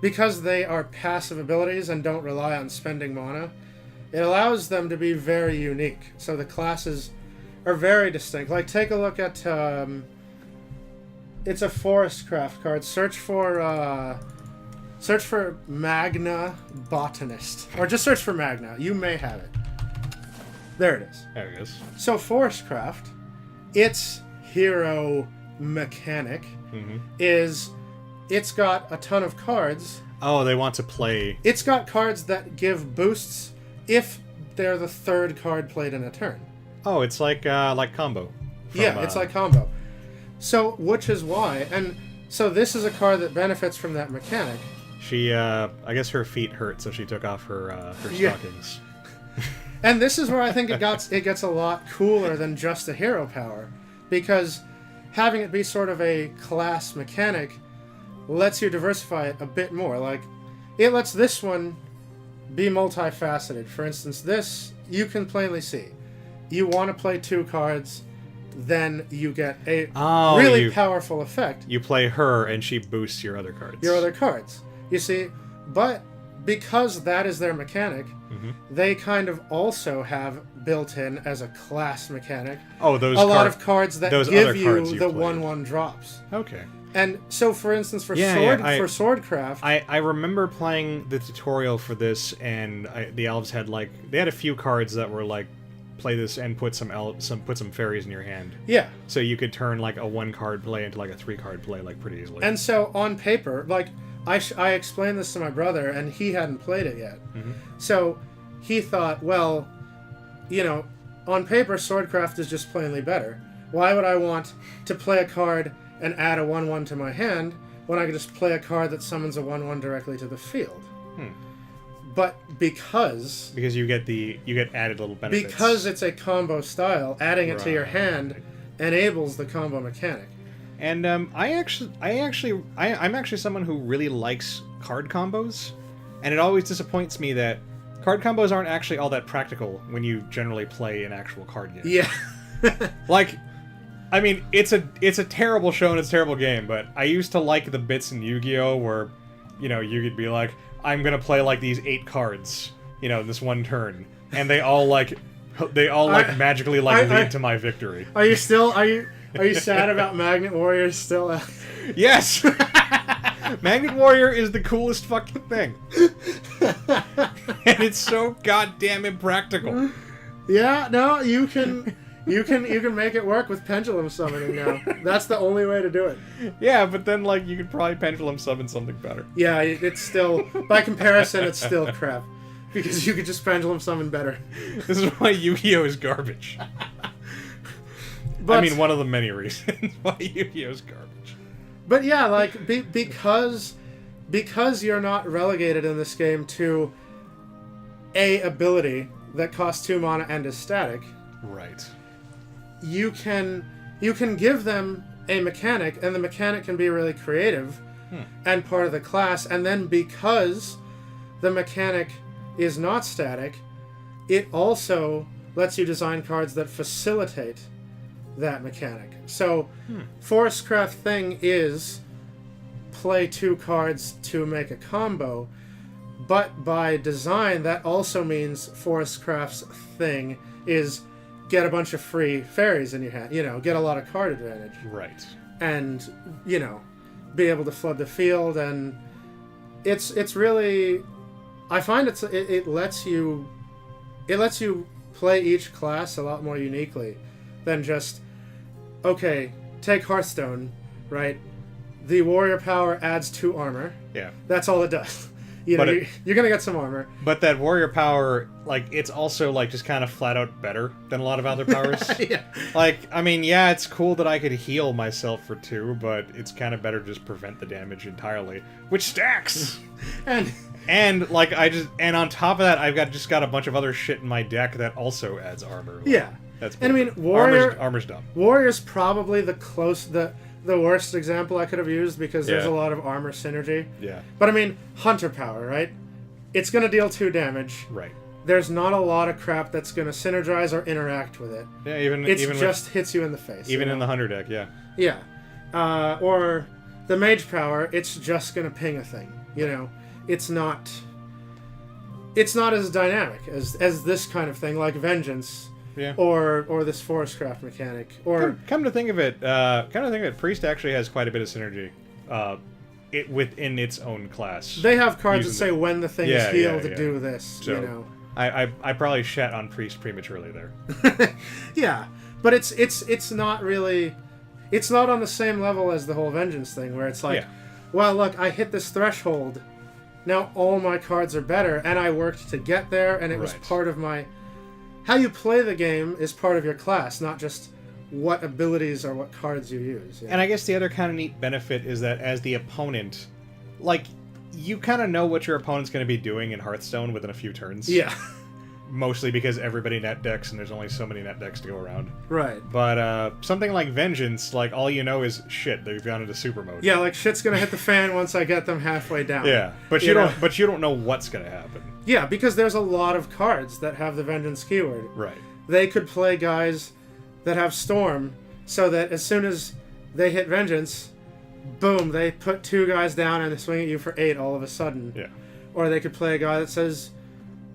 Speaker 2: because they are passive abilities and don't rely on spending mana, it allows them to be very unique. So the classes are very distinct. Like, take a look at, it's a Forestcraft card. Search for Magna Botanist. Or just search for Magna. You may have it. There it is.
Speaker 1: There it is.
Speaker 2: So Forestcraft, its hero mechanic is it's got a ton of cards.
Speaker 1: Oh, they want to play.
Speaker 2: It's got cards that give boosts if they're the 3rd card played in a turn.
Speaker 1: Oh, it's like combo.
Speaker 2: It's like combo. So, which is why, and so this is a card that benefits from that mechanic.
Speaker 1: She, I guess her feet hurt, so she took off her stockings.
Speaker 2: And this is where I think it gets a lot cooler than just a hero power, because having it be sort of a class mechanic lets you diversify it a bit more. Like, it lets this one be multifaceted. For instance, this, you can plainly see. You want to play 2 cards, then you get a really powerful effect.
Speaker 1: You play her, and she boosts your other cards.
Speaker 2: You see, but because that is their mechanic, they kind of also have built in as a class mechanic a lot of cards that give you the 1/1 drops.
Speaker 1: Okay.
Speaker 2: And so, for instance, for Swordcraft,
Speaker 1: I remember playing the tutorial for this, and the elves had they had a few cards that were like, play this and put some fairies in your hand. Yeah. So you could turn like a 1-card play into like a 3-card play pretty easily.
Speaker 2: And so on paper, I explained this to my brother, and he hadn't played it yet. So he thought, well, you know, on paper, Swordcraft is just plainly better. Why would I want to play a card and add a 1/1 to my hand when I could just play a card that summons a 1/1 directly to the field? But because you get added little benefits. Because it's a combo style, adding it to your hand enables the combo mechanic.
Speaker 1: And I'm actually someone who really likes card combos, and it always disappoints me that card combos aren't actually all that practical when you generally play an actual card game.
Speaker 2: Yeah.
Speaker 1: I mean, it's a terrible show and it's a terrible game, but I used to like the bits in Yu-Gi-Oh! Where, you know, you could be like, I'm gonna play these 8 cards, you know, this one turn, and they all They all like magically lead to my victory.
Speaker 2: Are you sad about Magnet Warrior still?
Speaker 1: Yes. Magnet Warrior is the coolest fucking thing. And it's so goddamn impractical.
Speaker 2: Yeah, no, you can make it work with pendulum summoning now. That's the only way to do it.
Speaker 1: Yeah, but then like you could probably pendulum summon something better.
Speaker 2: Yeah, it's still, by comparison, it's still crap. Because you could just pendulum summon better.
Speaker 1: This is why Yu-Gi-Oh is garbage. But, I mean, one of the many reasons why Yu-Gi-Oh is garbage.
Speaker 2: But yeah, like because you're not relegated in this game to a ability that costs 2 mana and is static.
Speaker 1: Right.
Speaker 2: You can give them a mechanic, and the mechanic can be really creative and part of the class, and then because the mechanic is not static, it also lets you design cards that facilitate that mechanic. So, Forestcraft thing is play 2 cards to make a combo, but by design that also means Forestcraft's thing is get a bunch of free fairies in your hand, get a lot of card advantage.
Speaker 1: Right.
Speaker 2: And, be able to flood the field, and it's really, I find it lets you play each class a lot more uniquely than just, okay, take Hearthstone, right? The warrior power adds 2 armor.
Speaker 1: Yeah. That's
Speaker 2: all it does. You're gonna get some armor.
Speaker 1: But that warrior power, like, it's also like just kind of flat out better than a lot of other powers.
Speaker 2: Yeah.
Speaker 1: Like, I mean, yeah, it's cool that I could heal myself for 2, but it's kind of better to just prevent the damage entirely, which stacks. And like on top of that, I've got a bunch of other shit in my deck that also adds armor. Like,
Speaker 2: yeah.
Speaker 1: That's
Speaker 2: and I mean,
Speaker 1: armor's dumb.
Speaker 2: Warrior's probably the worst example I could have used because there's a lot of armor synergy.
Speaker 1: Yeah.
Speaker 2: But I mean, Hunter power, right? It's going to deal 2 damage.
Speaker 1: Right.
Speaker 2: There's not a lot of crap that's going to synergize or interact with it.
Speaker 1: Yeah,
Speaker 2: it just hits you in the face.
Speaker 1: Even in the Hunter deck, yeah.
Speaker 2: Yeah. Or the Mage power, it's just going to ping a thing. It's not as dynamic as this kind of thing, like Vengeance.
Speaker 1: Yeah.
Speaker 2: Or this Forestcraft mechanic. Or
Speaker 1: come to think of it, Priest actually has quite a bit of synergy. Within its own class.
Speaker 2: They have cards that say when the thing is healed to do this.
Speaker 1: So, I probably shat on Priest prematurely there.
Speaker 2: Yeah, but it's not really, it's not on the same level as the whole Vengeance thing where it's like, well, look, I hit this threshold, now all my cards are better, and I worked to get there, and it was part of my. How you play the game is part of your class, not just what abilities or what cards you use.
Speaker 1: And I guess the other kind of neat benefit is that as the opponent, like, you kind of know what your opponent's going to be doing in Hearthstone within a few turns.
Speaker 2: Yeah.
Speaker 1: Mostly because everybody net decks and there's only so many net decks to go around.
Speaker 2: Right.
Speaker 1: But something like Vengeance, like, all you know is shit, they've gone into super mode.
Speaker 2: Yeah, like shit's gonna hit the fan once I get them halfway down.
Speaker 1: Yeah, but you don't know what's gonna happen.
Speaker 2: Yeah, because there's a lot of cards that have the Vengeance keyword.
Speaker 1: Right.
Speaker 2: They could play guys that have Storm, so that as soon as they hit Vengeance, boom, they put 2 guys down and they swing at you for 8 all of a sudden.
Speaker 1: Yeah.
Speaker 2: Or they could play a guy that says,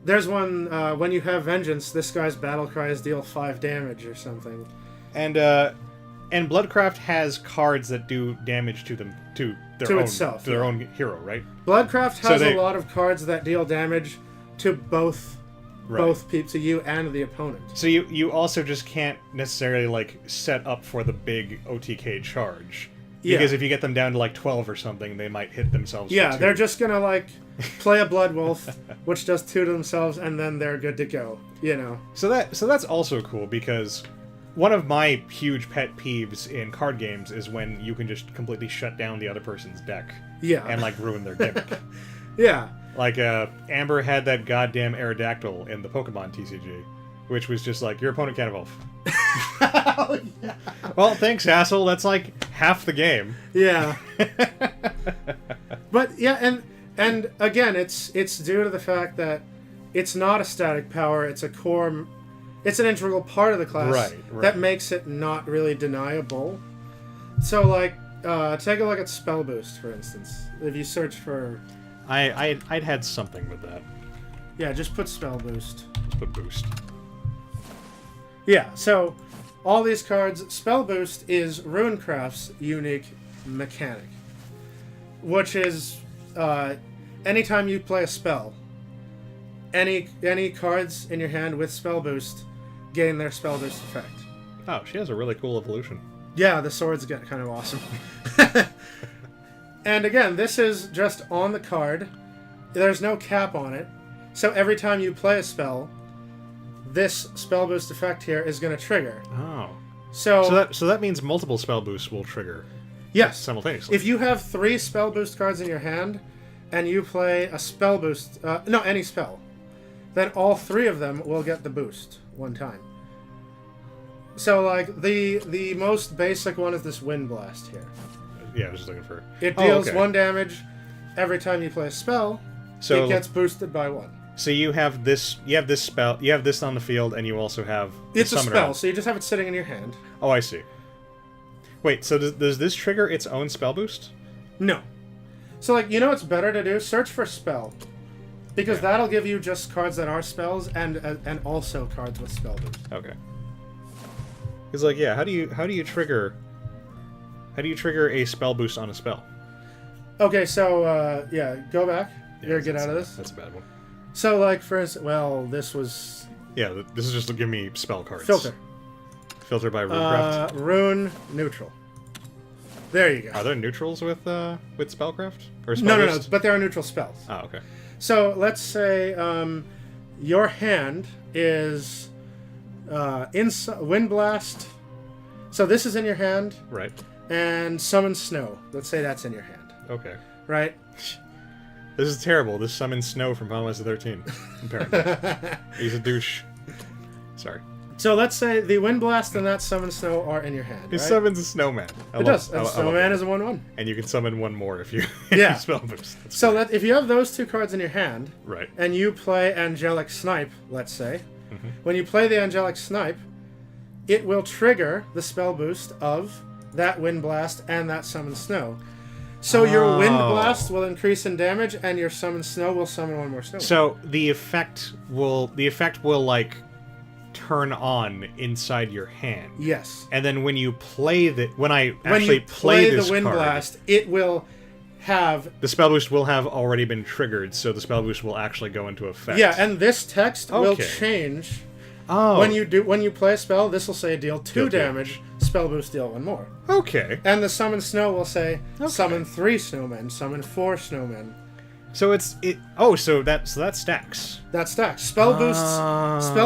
Speaker 2: there's one, when you have Vengeance, this guy's battle cries deal 5 damage or something.
Speaker 1: And Bloodcraft has cards that do damage to them, to their own hero, right?
Speaker 2: Bloodcraft has a lot of cards that deal damage to both people, to you and the opponent.
Speaker 1: So you also just can't necessarily like set up for the big OTK charge. Because if you get them down to like 12 or something, they might hit themselves.
Speaker 2: Yeah, they're just gonna like play a Blood Wolf, which does 2 to themselves, and then they're good to go.
Speaker 1: So that's also cool because one of my huge pet peeves in card games is when you can just completely shut down the other person's deck.
Speaker 2: Yeah.
Speaker 1: And like ruin their gimmick.
Speaker 2: Yeah.
Speaker 1: Like Amber had that goddamn Aerodactyl in the Pokemon TCG, which was just like, your opponent can't evolve.
Speaker 2: Oh, yeah.
Speaker 1: Well, thanks, asshole. That's like half the game.
Speaker 2: Yeah. But yeah, and again, it's due to the fact that it's not a static power. It's a core. It's an integral part of the class that makes it not really deniable. So, like, take a look at Spell Boost, for instance. If you search for,
Speaker 1: I'd had something with that.
Speaker 2: Yeah, just put Spell Boost.
Speaker 1: Just put Boost.
Speaker 2: Yeah, so all these cards, Spell Boost is Runecraft's unique mechanic, which is anytime you play a spell, any cards in your hand with Spell Boost gain their Spell Boost effect.
Speaker 1: Oh, she has a really cool evolution.
Speaker 2: Yeah, the swords get kind of awesome. And again, this is just on the card. There's no cap on it. So every time you play a spell, this Spell Boost effect here is going to trigger.
Speaker 1: Oh.
Speaker 2: So
Speaker 1: that means multiple Spell Boosts will trigger.
Speaker 2: Yes.
Speaker 1: Simultaneously.
Speaker 2: If you have 3 Spell Boost cards in your hand, and you play a Spell Boost... any spell. Then all 3 of them will get the boost one time. So, like, the most basic one is this Wind Blast here.
Speaker 1: Yeah, I was just looking for...
Speaker 2: It deals 1 damage every time you play a spell. So it gets boosted by 1.
Speaker 1: So you have this spell, you have this on the field, and you also have
Speaker 2: it's a spell, so you just have it sitting in your hand.
Speaker 1: Oh, I see. Wait, so does this trigger its own spell boost?
Speaker 2: No. So, like, you know what's better to do? Search for spell. Because that'll give you just cards that are spells and also cards with spell boost.
Speaker 1: Okay. It's like, yeah, how do you trigger a spell boost on a spell?
Speaker 2: Okay, so go back.
Speaker 1: Yeah,
Speaker 2: get out of this.
Speaker 1: That's a bad one.
Speaker 2: So, like, for instance, well, this was...
Speaker 1: Yeah, this is just to give me spell cards.
Speaker 2: Filter.
Speaker 1: Filter by Runecraft.
Speaker 2: Rune neutral. There you go.
Speaker 1: Are there neutrals with spellcraft? Or
Speaker 2: No, but there are neutral spells.
Speaker 1: Oh, okay.
Speaker 2: So, let's say your hand is Wind Blast. So this is in your hand.
Speaker 1: Right.
Speaker 2: And Summon Snow. Let's say that's in your hand.
Speaker 1: Okay.
Speaker 2: Right?
Speaker 1: This is terrible. This summons Snow from Final Fantasy 13, apparently. He's a douche. Sorry.
Speaker 2: So let's say the Wind Blast and that Summon Snow are in your hand.
Speaker 1: It summons a snowman.
Speaker 2: It does. And Snowman is a 1/1.
Speaker 1: And you can summon one more if you spell boost.
Speaker 2: So if you have those 2 cards in your hand,
Speaker 1: right,
Speaker 2: and you play Angelic Snipe, let's say, when you play the Angelic Snipe, it will trigger the spell boost of that Wind Blast and that Summon Snow. So your Wind Blast will increase in damage, and your Summon Snow will summon 1 more Snowman.
Speaker 1: So the effect will like turn on inside your hand.
Speaker 2: Yes.
Speaker 1: And then when you play when you play this
Speaker 2: the Wind
Speaker 1: card,
Speaker 2: Blast, it will have
Speaker 1: the spell boost will have already been triggered, so the spell boost will actually go into effect.
Speaker 2: Yeah, and this text will change.
Speaker 1: Oh.
Speaker 2: When you play a spell, this will say deal 2 damage, spell boost deal 1 more.
Speaker 1: Okay.
Speaker 2: And the Summon Snow will say summon 3 snowmen, summon 4 snowmen.
Speaker 1: So so that stacks.
Speaker 2: That stacks. Spell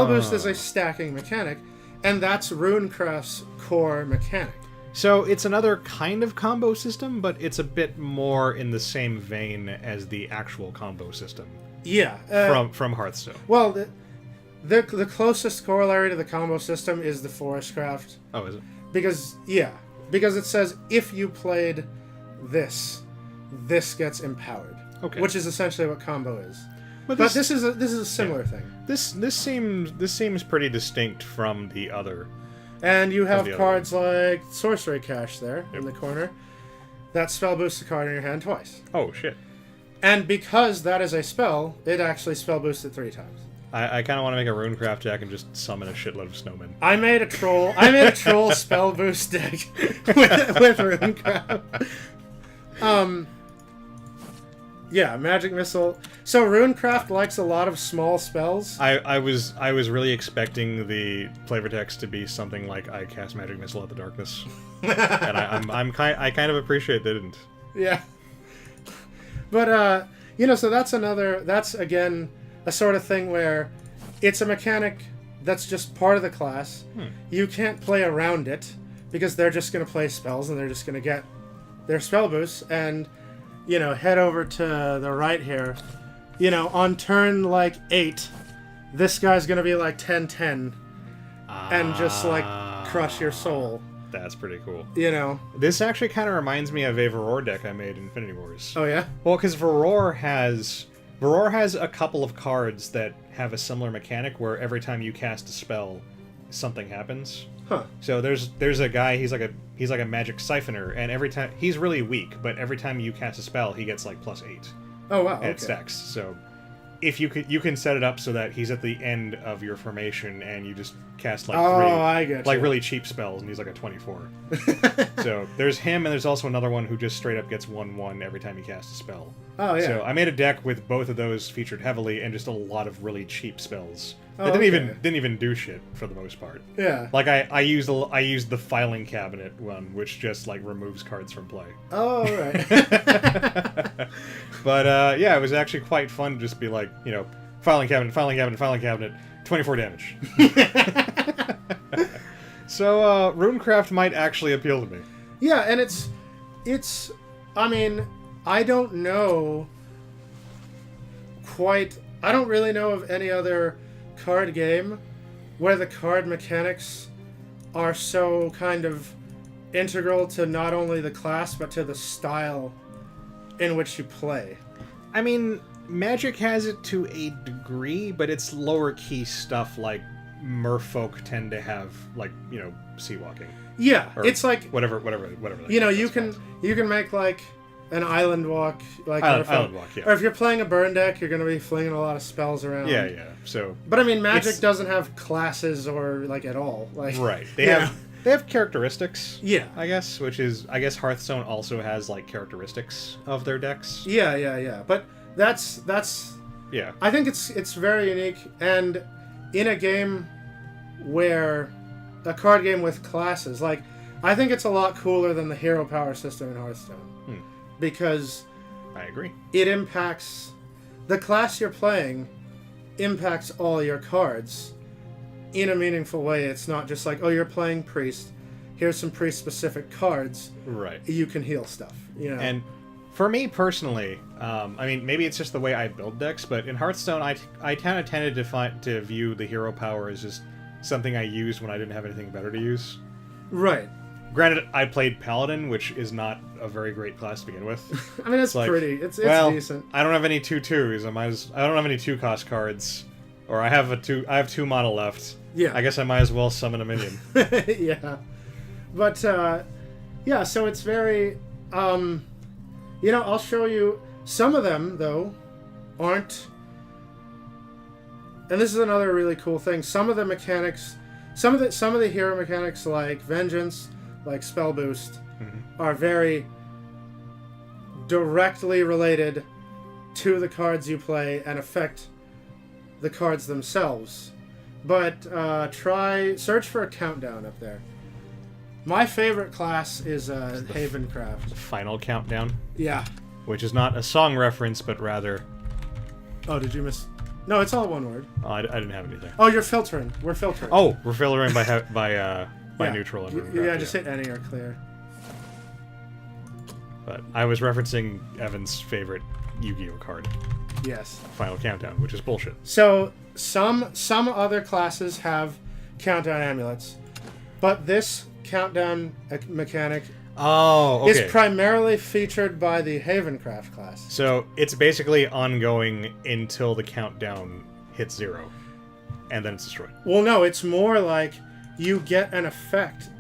Speaker 2: boost is a stacking mechanic, and that's Runecraft's core mechanic.
Speaker 1: So it's another kind of combo system, but it's a bit more in the same vein as the actual combo system.
Speaker 2: Yeah.
Speaker 1: From Hearthstone.
Speaker 2: Well, the closest corollary to the combo system is the Forestcraft.
Speaker 1: Oh, is it?
Speaker 2: Because it says if you played this gets empowered. Okay. Which is essentially what combo is. But this is a similar thing.
Speaker 1: This seems pretty distinct from the other.
Speaker 2: And you have cards like Sorcery Cache there in the corner. That spell boosts a card in your hand twice.
Speaker 1: Oh shit.
Speaker 2: And because that is a spell, it actually spell boosts it 3 times.
Speaker 1: I kind of want to make a Runecraft deck and just summon a shitload of snowmen.
Speaker 2: I made a troll spell boost deck with Runecraft. Yeah, Magic Missile. So Runecraft likes a lot of small spells.
Speaker 1: I was really expecting the flavor text to be something like I cast Magic Missile at the darkness, and I kind of appreciate they didn't.
Speaker 2: Yeah. But so that's again a sort of thing where it's a mechanic that's just part of the class. You can't play around it because they're just going to play spells and they're just going to get their spell boosts and. Head over to the right here. On turn, 8, this guy's gonna be 10-10. And just, crush your soul.
Speaker 1: That's pretty cool.
Speaker 2: This
Speaker 1: actually kind of reminds me of a Varor deck I made in Infinity Wars.
Speaker 2: Oh, yeah?
Speaker 1: Well, because Varor has a couple of cards that have a similar mechanic where every time you cast a spell, something happens.
Speaker 2: Huh.
Speaker 1: So there's a guy, he's like a magic siphoner, and every time he's really weak, but every time you cast a spell, he gets +8.
Speaker 2: Oh wow!
Speaker 1: And it stacks. So if you can set it up so that he's at the end of your formation and you just cast like
Speaker 2: I get
Speaker 1: like
Speaker 2: you.
Speaker 1: really cheap spells, and he's like a 24. So there's him, and there's also another one who just straight up gets 1/1 every time he casts a spell.
Speaker 2: Oh yeah.
Speaker 1: So I made a deck with both of those featured heavily, and just a lot of really cheap spells.
Speaker 2: Oh,
Speaker 1: That didn't even do shit for the most part.
Speaker 2: Yeah.
Speaker 1: Like I used the filing cabinet one, which just like removes cards from play.
Speaker 2: Oh right.
Speaker 1: But yeah, it was actually quite fun to just be like, filing cabinet, 24 damage. So Runecraft might actually appeal to me.
Speaker 2: Yeah, and it's I mean, I don't know quite. I don't really know of any other card game where the card mechanics are so kind of integral to not only the class but to the style in which you play.
Speaker 1: I mean, Magic has it to a degree, but it's lower key stuff like merfolk tend to have, like, sea walking.
Speaker 2: Yeah,
Speaker 1: Or
Speaker 2: it's like
Speaker 1: whatever.
Speaker 2: you can make like an island walk, like
Speaker 1: Island walk, yeah.
Speaker 2: Or if you're playing a burn deck, you're going to be flinging a lot of spells around.
Speaker 1: Yeah. So,
Speaker 2: But I mean, Magic doesn't have classes or like at all. Like
Speaker 1: right, they have characteristics.
Speaker 2: Yeah,
Speaker 1: I guess, which is Hearthstone also has like characteristics of their decks.
Speaker 2: Yeah. But that's
Speaker 1: Yeah.
Speaker 2: I think it's very unique, and in a game where a card game with classes, like I think it's a lot cooler than the hero power system in Hearthstone. Because
Speaker 1: I agree.
Speaker 2: It impacts the class you're playing, impacts all your cards in a meaningful way. It's not just like, oh, you're playing priest, here's some priest specific cards,
Speaker 1: Right?
Speaker 2: You can heal stuff,
Speaker 1: And for me personally, I mean, maybe it's just the way I build decks, but in Hearthstone, I kind of tended to view the hero power as just something I used when I didn't have anything better to use.
Speaker 2: Right.
Speaker 1: Granted, I played Paladin, which is not a very great class to begin with.
Speaker 2: I mean, it's
Speaker 1: like,
Speaker 2: pretty. It's decent.
Speaker 1: I don't have any 2/2s. I don't have any 2-cost cards, or I have 2 mana left.
Speaker 2: Yeah.
Speaker 1: I guess I might as well summon a minion.
Speaker 2: Yeah. But yeah. So it's very. I'll show you. Some of them though aren't. And this is another really cool thing. Some of the mechanics, some of the hero mechanics, like Vengeance, like Spell Boost, are very directly related to the cards you play and affect the cards themselves. But search for a countdown up there. My favorite class is Havencraft.
Speaker 1: The final countdown.
Speaker 2: Yeah.
Speaker 1: Which is not a song reference, but rather.
Speaker 2: Oh, did you miss? No, it's all one word.
Speaker 1: Oh, I didn't have anything.
Speaker 2: Oh, you're filtering. We're filtering.
Speaker 1: Oh, we're filtering by neutral and Runecraft,
Speaker 2: yeah, just hit any or clear.
Speaker 1: But I was referencing Evan's favorite Yu-Gi-Oh card.
Speaker 2: Yes.
Speaker 1: Final Countdown, which is bullshit.
Speaker 2: So some other classes have countdown amulets, but this countdown mechanic is primarily featured by the Havencraft class.
Speaker 1: So it's basically ongoing until the countdown hits 0, and then it's destroyed.
Speaker 2: Well, no, it's more like you get an effect.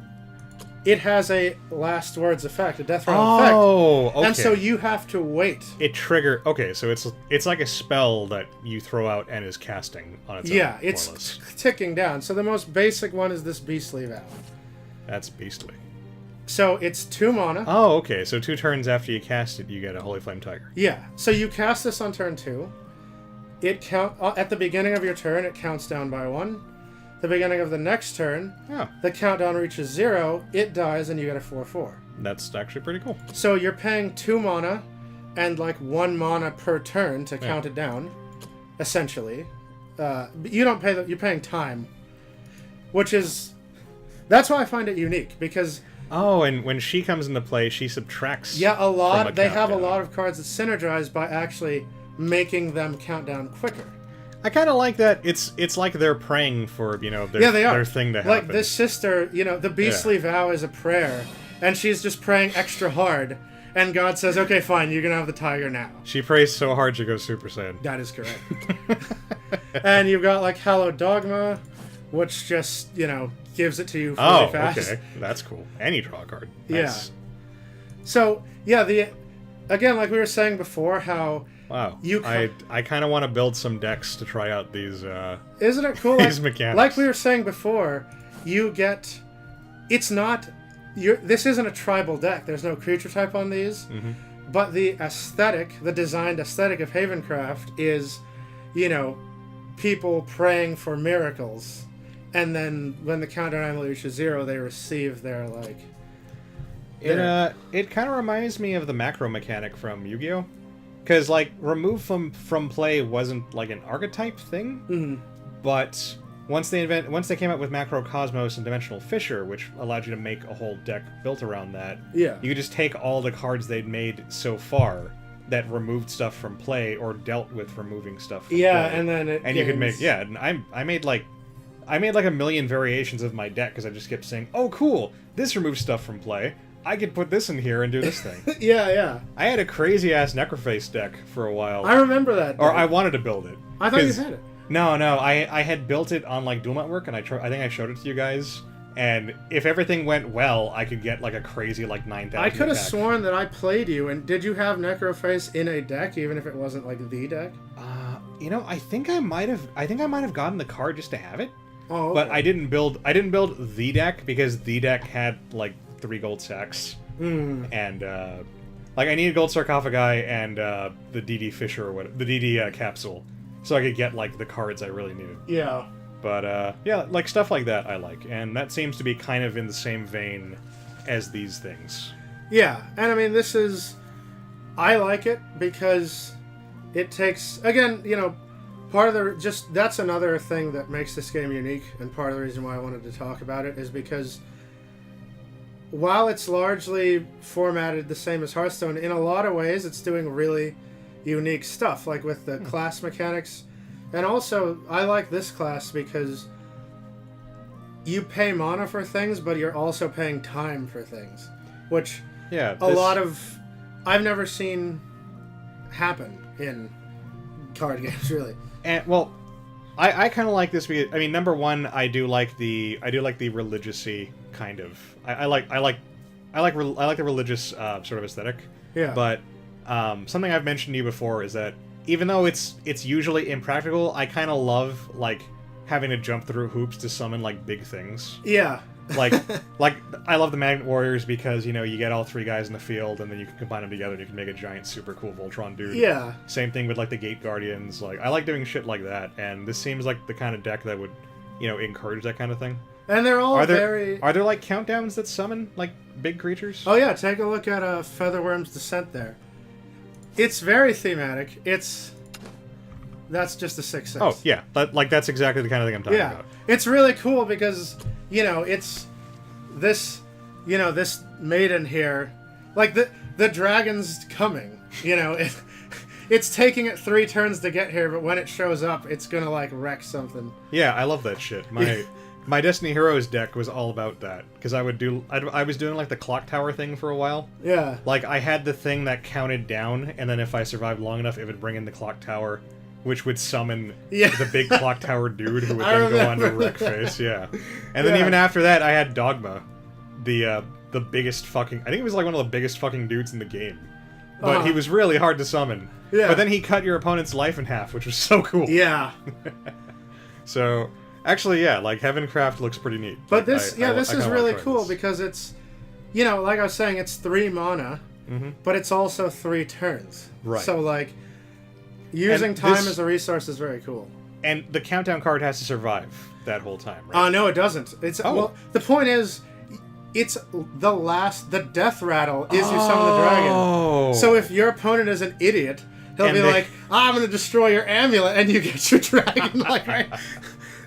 Speaker 2: It has a last words effect, a death rattle effect.
Speaker 1: Oh, okay.
Speaker 2: And so you have to wait.
Speaker 1: Okay, so it's like a spell that you throw out and is casting on its own.
Speaker 2: Yeah, it's ticking down. So the most basic one is this Beastly Vow.
Speaker 1: That's beastly.
Speaker 2: So it's 2 mana.
Speaker 1: Oh, okay. So 2 turns after you cast it, you get a Holy Flame Tiger.
Speaker 2: Yeah. So you cast this on turn 2. At the beginning of your turn, it counts down by 1. The beginning of the next turn, the countdown reaches 0. It dies, and you get a 4/4.
Speaker 1: That's actually pretty cool.
Speaker 2: So you're paying 2 mana, and like 1 mana per turn to count it down, essentially. You don't pay you're paying time, that's why I find it unique, because.
Speaker 1: Oh, and when she comes into play, she subtracts.
Speaker 2: Yeah, a lot. They have a lot of cards that synergize by actually making them count down quicker.
Speaker 1: I kind of like that. It's like they're praying for their thing to happen.
Speaker 2: Like this sister, the Beastly Vow is a prayer, and she's just praying extra hard, and God says, "Okay, fine, you're gonna have the tiger now."
Speaker 1: She prays so hard she goes Super Saiyan.
Speaker 2: That is correct. And you've got like Hallowed Dogma, which just gives it to you really fast.
Speaker 1: Okay, that's cool. And you draw a card.
Speaker 2: Yeah. So again, like we were saying before, how
Speaker 1: Wow. I kind of want to build some decks to try out these.
Speaker 2: Isn't it cool?
Speaker 1: These mechanics.
Speaker 2: Like we were saying before, you get. It's not. This isn't a tribal deck. There's no creature type on these.
Speaker 1: Mm-hmm.
Speaker 2: But the aesthetic, the designed aesthetic of Havencraft is, people praying for miracles. And then when the countdown amulet reaches 0, they receive their, like...
Speaker 1: It kind of reminds me of the macro mechanic from Yu-Gi-Oh! Because, like, remove from play wasn't, like, an archetype thing.
Speaker 2: Mm-hmm.
Speaker 1: But once they came out with Macro Cosmos and Dimensional Fissure, which allowed you to make a whole deck built around that,
Speaker 2: yeah,
Speaker 1: you could just take all the cards they'd made so far that removed stuff from play or dealt with removing stuff from play.
Speaker 2: And then
Speaker 1: you could make and I made like a million variations of my deck because I just kept saying, oh cool, this removes stuff from play, I could put this in here and do this thing.
Speaker 2: yeah
Speaker 1: I had a crazy ass Necroface deck for a while.
Speaker 2: I remember that,
Speaker 1: or I wanted to build it.
Speaker 2: I thought you had it.
Speaker 1: No, I had built it on like Duel Network, and I think I showed it to you guys. And if everything went well, I could get like a crazy like 9,000.
Speaker 2: I could have sworn that I played you, and did you have Necroface in a deck, even if it wasn't like the deck?
Speaker 1: I think I might have gotten the card just to have it.
Speaker 2: Oh, okay.
Speaker 1: But I didn't build the deck because the deck had like 3 gold sacks, and like I needed gold sarcophagi and the DD Fisher or what, the DD capsule, so I could get like the cards I really needed.
Speaker 2: Yeah.
Speaker 1: But yeah, like stuff like that I like, and that seems to be kind of in the same vein as these things.
Speaker 2: Yeah, and I mean I like it because it takes, again, part of that's another thing that makes this game unique, and part of the reason why I wanted to talk about it is because while it's largely formatted the same as Hearthstone, in a lot of ways it's doing really unique stuff, like with the class mechanics. And also, I like this class because you pay mana for things, but you're also paying time for things, which I've never seen happen in card games, really.
Speaker 1: And well, I kind of like this because, I mean, number one, I do like the religious-y kind of. I like the religious sort of aesthetic.
Speaker 2: Yeah.
Speaker 1: But something I've mentioned to you before is that even though it's usually impractical, I kind of love like having to jump through hoops to summon like big things.
Speaker 2: Yeah.
Speaker 1: like I love the Magnet Warriors because, you get all 3 guys in the field and then you can combine them together and you can make a giant super cool Voltron dude.
Speaker 2: Yeah.
Speaker 1: Same thing with like the Gate Guardians. Like I like doing shit like that, and this seems like the kind of deck that would, encourage that kind of thing.
Speaker 2: And they're all
Speaker 1: Are there like countdowns that summon like big creatures?
Speaker 2: Oh yeah, take a look at Featherworm's Descent there. It's very thematic. That's just a 6/6.
Speaker 1: Oh yeah, that's exactly the kind of thing I'm talking about.
Speaker 2: It's really cool because it's this this maiden here, like the dragon's coming. It's taking it 3 turns to get here, but when it shows up, it's gonna like wreck something.
Speaker 1: Yeah, I love that shit. My Destiny Heroes deck was all about that, because I was doing like the clock tower thing for a while.
Speaker 2: Yeah.
Speaker 1: Like I had the thing that counted down, and then if I survived long enough, it would bring in the clock tower, which would summon the big clock tower dude who would then go on to Wreckface. Yeah. And then even after that, I had Dogma, the biggest fucking, I think he was like one of the biggest fucking dudes in the game. But he was really hard to summon. Yeah. But then he cut your opponent's life in half, which was so cool.
Speaker 2: Yeah.
Speaker 1: So actually, yeah, like Heavencraft looks pretty neat.
Speaker 2: But this is really cool because it's, like I was saying, it's 3 mana, but it's also 3 turns.
Speaker 1: Right.
Speaker 2: So like, using time as a resource is very cool.
Speaker 1: And the countdown card has to survive that whole time, right?
Speaker 2: No, it doesn't. Well, the point is, it's the death rattle is you summon the dragon. So if your opponent is an idiot, he'll be like, I'm going to destroy your amulet, and you get your dragon. Like, right?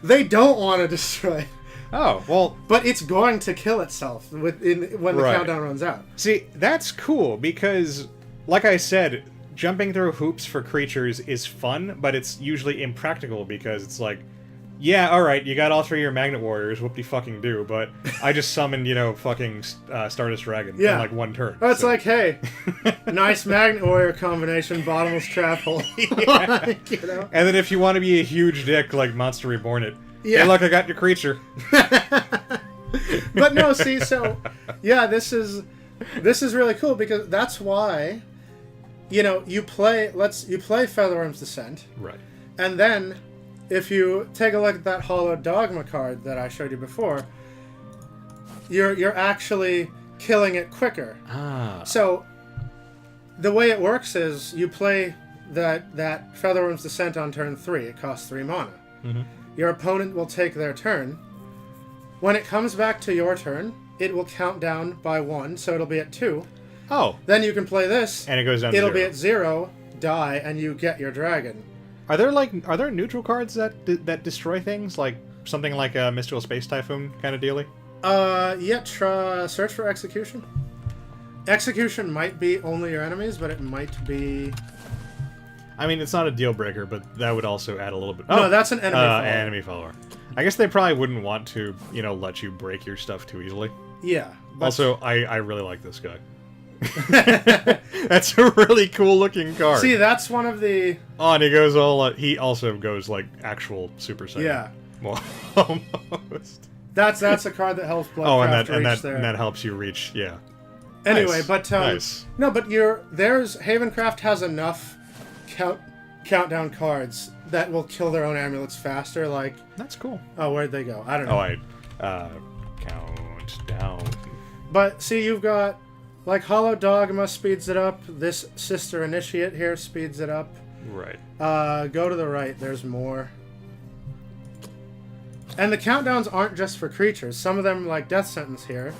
Speaker 2: They don't want to destroy it.
Speaker 1: Oh, well...
Speaker 2: But it's going to kill itself when the countdown runs out.
Speaker 1: See, that's cool, because, like I said, jumping through hoops for creatures is fun, but it's usually impractical, because it's like, yeah, alright, you got all 3 of your Magnet Warriors, whoop-de-fucking-do, but I just summoned, fucking Stardust Dragon in, like, 1 turn.
Speaker 2: It's like, hey, nice Magnet Warrior combination, bottomless trap hole.
Speaker 1: And then if you want to be a huge dick, like Monster Reborn it, hey, look, I got your creature.
Speaker 2: But no, see, so, yeah, this is really cool, because that's why, you play Featherworm's Descent.
Speaker 1: Right.
Speaker 2: And then, if you take a look at that Hollow Dogma card that I showed you before, you're actually killing it quicker.
Speaker 1: Ah.
Speaker 2: So, the way it works is you play that Featherworm's Descent on turn 3. It costs 3 mana.
Speaker 1: Mm-hmm.
Speaker 2: Your opponent will take their turn. When it comes back to your turn, it will count down by 1, so it'll be at 2.
Speaker 1: Oh.
Speaker 2: Then you can play this.
Speaker 1: And it goes down to
Speaker 2: 0.
Speaker 1: zero.
Speaker 2: It'll be at 0, die, and you get your dragon.
Speaker 1: Are there neutral cards that destroy things, like something like a Mystical Space Typhoon kind of dealy?
Speaker 2: Search for Execution. Execution might be only your enemies, but it might be...
Speaker 1: I mean, it's not a deal breaker, but that would also add a little bit...
Speaker 2: No, that's an enemy follower.
Speaker 1: Enemy follower. I guess they probably wouldn't want to, let you break your stuff too easily.
Speaker 2: Yeah.
Speaker 1: Also, I really like this guy. That's a really cool looking card.
Speaker 2: See, that's one of the...
Speaker 1: Oh, and he goes all... he also goes, like, actual Super Saiyan.
Speaker 2: Yeah.
Speaker 1: Well, almost.
Speaker 2: That's a card that helps Bloodcraft
Speaker 1: and that helps you reach, yeah.
Speaker 2: Anyway,
Speaker 1: nice.
Speaker 2: but...
Speaker 1: nice.
Speaker 2: No, but Havencraft has enough countdown cards that will kill their own amulets faster, like...
Speaker 1: That's cool.
Speaker 2: Oh, where'd they go? I don't know.
Speaker 1: Count down.
Speaker 2: But, see, you've got... Like, Hollow Dogma speeds it up. This Sister Initiate here speeds it up.
Speaker 1: Right.
Speaker 2: Go to the right. There's more. And the countdowns aren't just for creatures. Some of them, like Death Sentence here,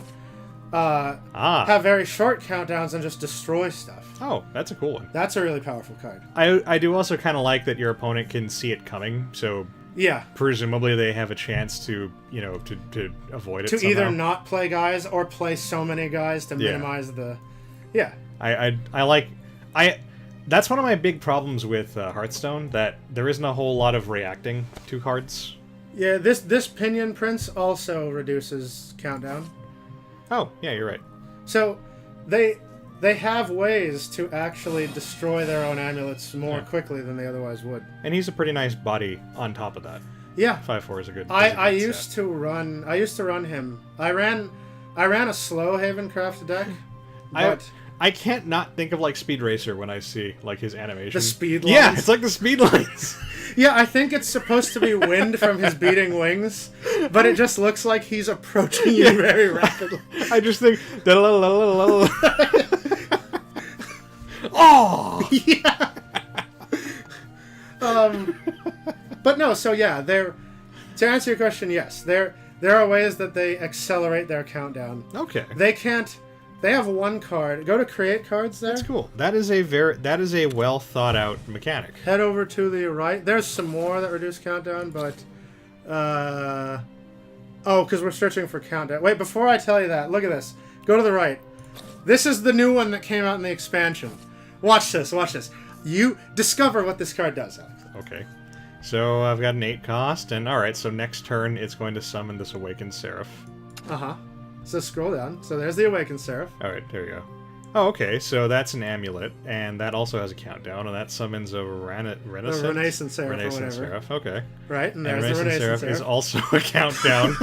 Speaker 2: have very short countdowns and just destroy stuff.
Speaker 1: Oh, that's a cool one.
Speaker 2: That's a really powerful card.
Speaker 1: I do also kind of like that your opponent can see it coming, so...
Speaker 2: Yeah.
Speaker 1: Presumably they have a chance to, to avoid it somehow.
Speaker 2: Either not play guys or play so many guys to minimize the... Yeah.
Speaker 1: I like... That's one of my big problems with Hearthstone, that there isn't a whole lot of reacting to cards.
Speaker 2: Yeah, this Pinion Prince also reduces countdown.
Speaker 1: Oh, yeah, you're right.
Speaker 2: So, they have ways to actually destroy their own amulets more quickly than they otherwise would.
Speaker 1: And he's a pretty nice body on top of that.
Speaker 2: Yeah.
Speaker 1: 5/4 is a good.
Speaker 2: I used to run him. I ran a slow Havencraft deck. But
Speaker 1: I can't not think of like Speed Racer when I see like his animation.
Speaker 2: The speed lines.
Speaker 1: Yeah, it's like the speed lines.
Speaker 2: Yeah, I think it's supposed to be wind from his beating wings, but it just looks like he's approaching you very rapidly.
Speaker 1: I just think... Oh!
Speaker 2: Yeah! But no, so yeah, to answer your question, yes, there are ways that they accelerate their countdown.
Speaker 1: Okay.
Speaker 2: They have one card. Go to create cards there.
Speaker 1: That's cool. That is a well thought out mechanic.
Speaker 2: Head over to the right. There's some more that reduce countdown, but because we're searching for countdown. Wait, before I tell you that, look at this. Go to the right. This is the new one that came out in the expansion. Watch this. You discover what this card does, Alex.
Speaker 1: Okay. So I've got an 8 cost, and alright, so next turn it's going to summon this Awakened Seraph.
Speaker 2: Uh-huh. So scroll down. So there's the Awakened Seraph.
Speaker 1: Alright, there you go. Oh, okay, so that's an amulet, and that also has a countdown, and that summons a Renaissance Seraph. Okay.
Speaker 2: Right, and there's the
Speaker 1: Renaissance
Speaker 2: Seraph
Speaker 1: is also a countdown.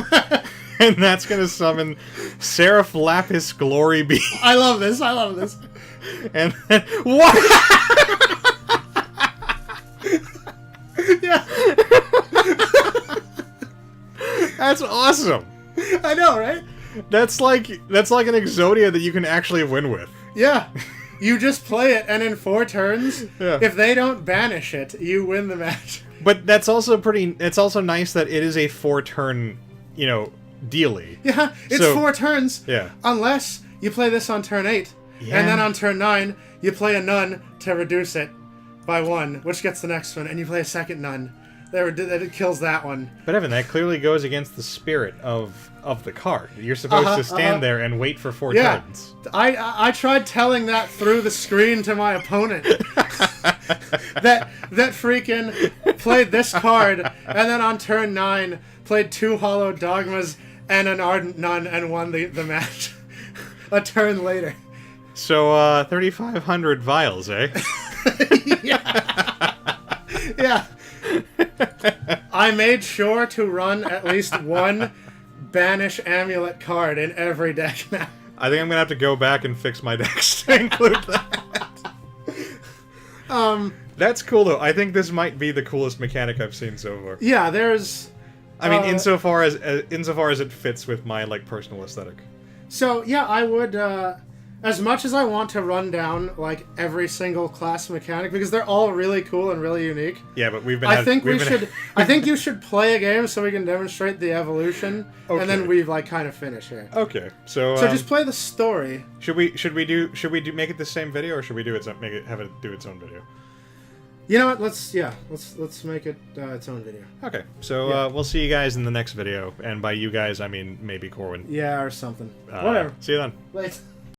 Speaker 1: And that's going to summon Seraph Lapis Glory Beam.
Speaker 2: I love this.
Speaker 1: And then... What?
Speaker 2: Yeah.
Speaker 1: That's awesome.
Speaker 2: I know, right?
Speaker 1: That's like an Exodia that you can actually win with.
Speaker 2: Yeah. You just play it, and in 4 turns,
Speaker 1: yeah.
Speaker 2: If they don't banish it, you win the match.
Speaker 1: But that's also it's also nice that it is a 4-turn, dealy.
Speaker 2: Yeah, it's 4 turns.
Speaker 1: Yeah.
Speaker 2: Unless you play this on turn 8,
Speaker 1: yeah.
Speaker 2: And then on turn 9, you play a Nun to reduce it by 1, which gets the next one, and you play a second Nun. That kills that one.
Speaker 1: But Evan, that clearly goes against the spirit of the card. You're supposed to stand there and wait for 4 turns.
Speaker 2: I tried telling that through the screen to my opponent. that freaking played this card, and then on turn 9 played 2 Hollow Dogmas and an Ardent Nun and won the match a turn later.
Speaker 1: So 3,500 vials, eh?
Speaker 2: Yeah. I made sure to run at least 1 Banish Amulet card in every deck now.
Speaker 1: I think I'm going to have to go back and fix my decks to include that. That's cool though. I think this might be the coolest mechanic I've seen so far.
Speaker 2: Yeah, there's.
Speaker 1: I mean, insofar as it fits with my like personal aesthetic.
Speaker 2: So yeah, I would. As much as I want to run down like every single class mechanic because they're all really cool and really unique.
Speaker 1: Yeah, but we've been.
Speaker 2: I think you should play a game so we can demonstrate the evolution, and then we like kind of finish here.
Speaker 1: Okay, so
Speaker 2: just play the make
Speaker 1: it the same video or should we do it have it do its own video?
Speaker 2: You know what? Let's make it its own video.
Speaker 1: Okay, so we'll see you guys in the next video, and by you guys I mean maybe Corwin.
Speaker 2: Yeah, or something. Whatever.
Speaker 1: See you then.
Speaker 2: Later.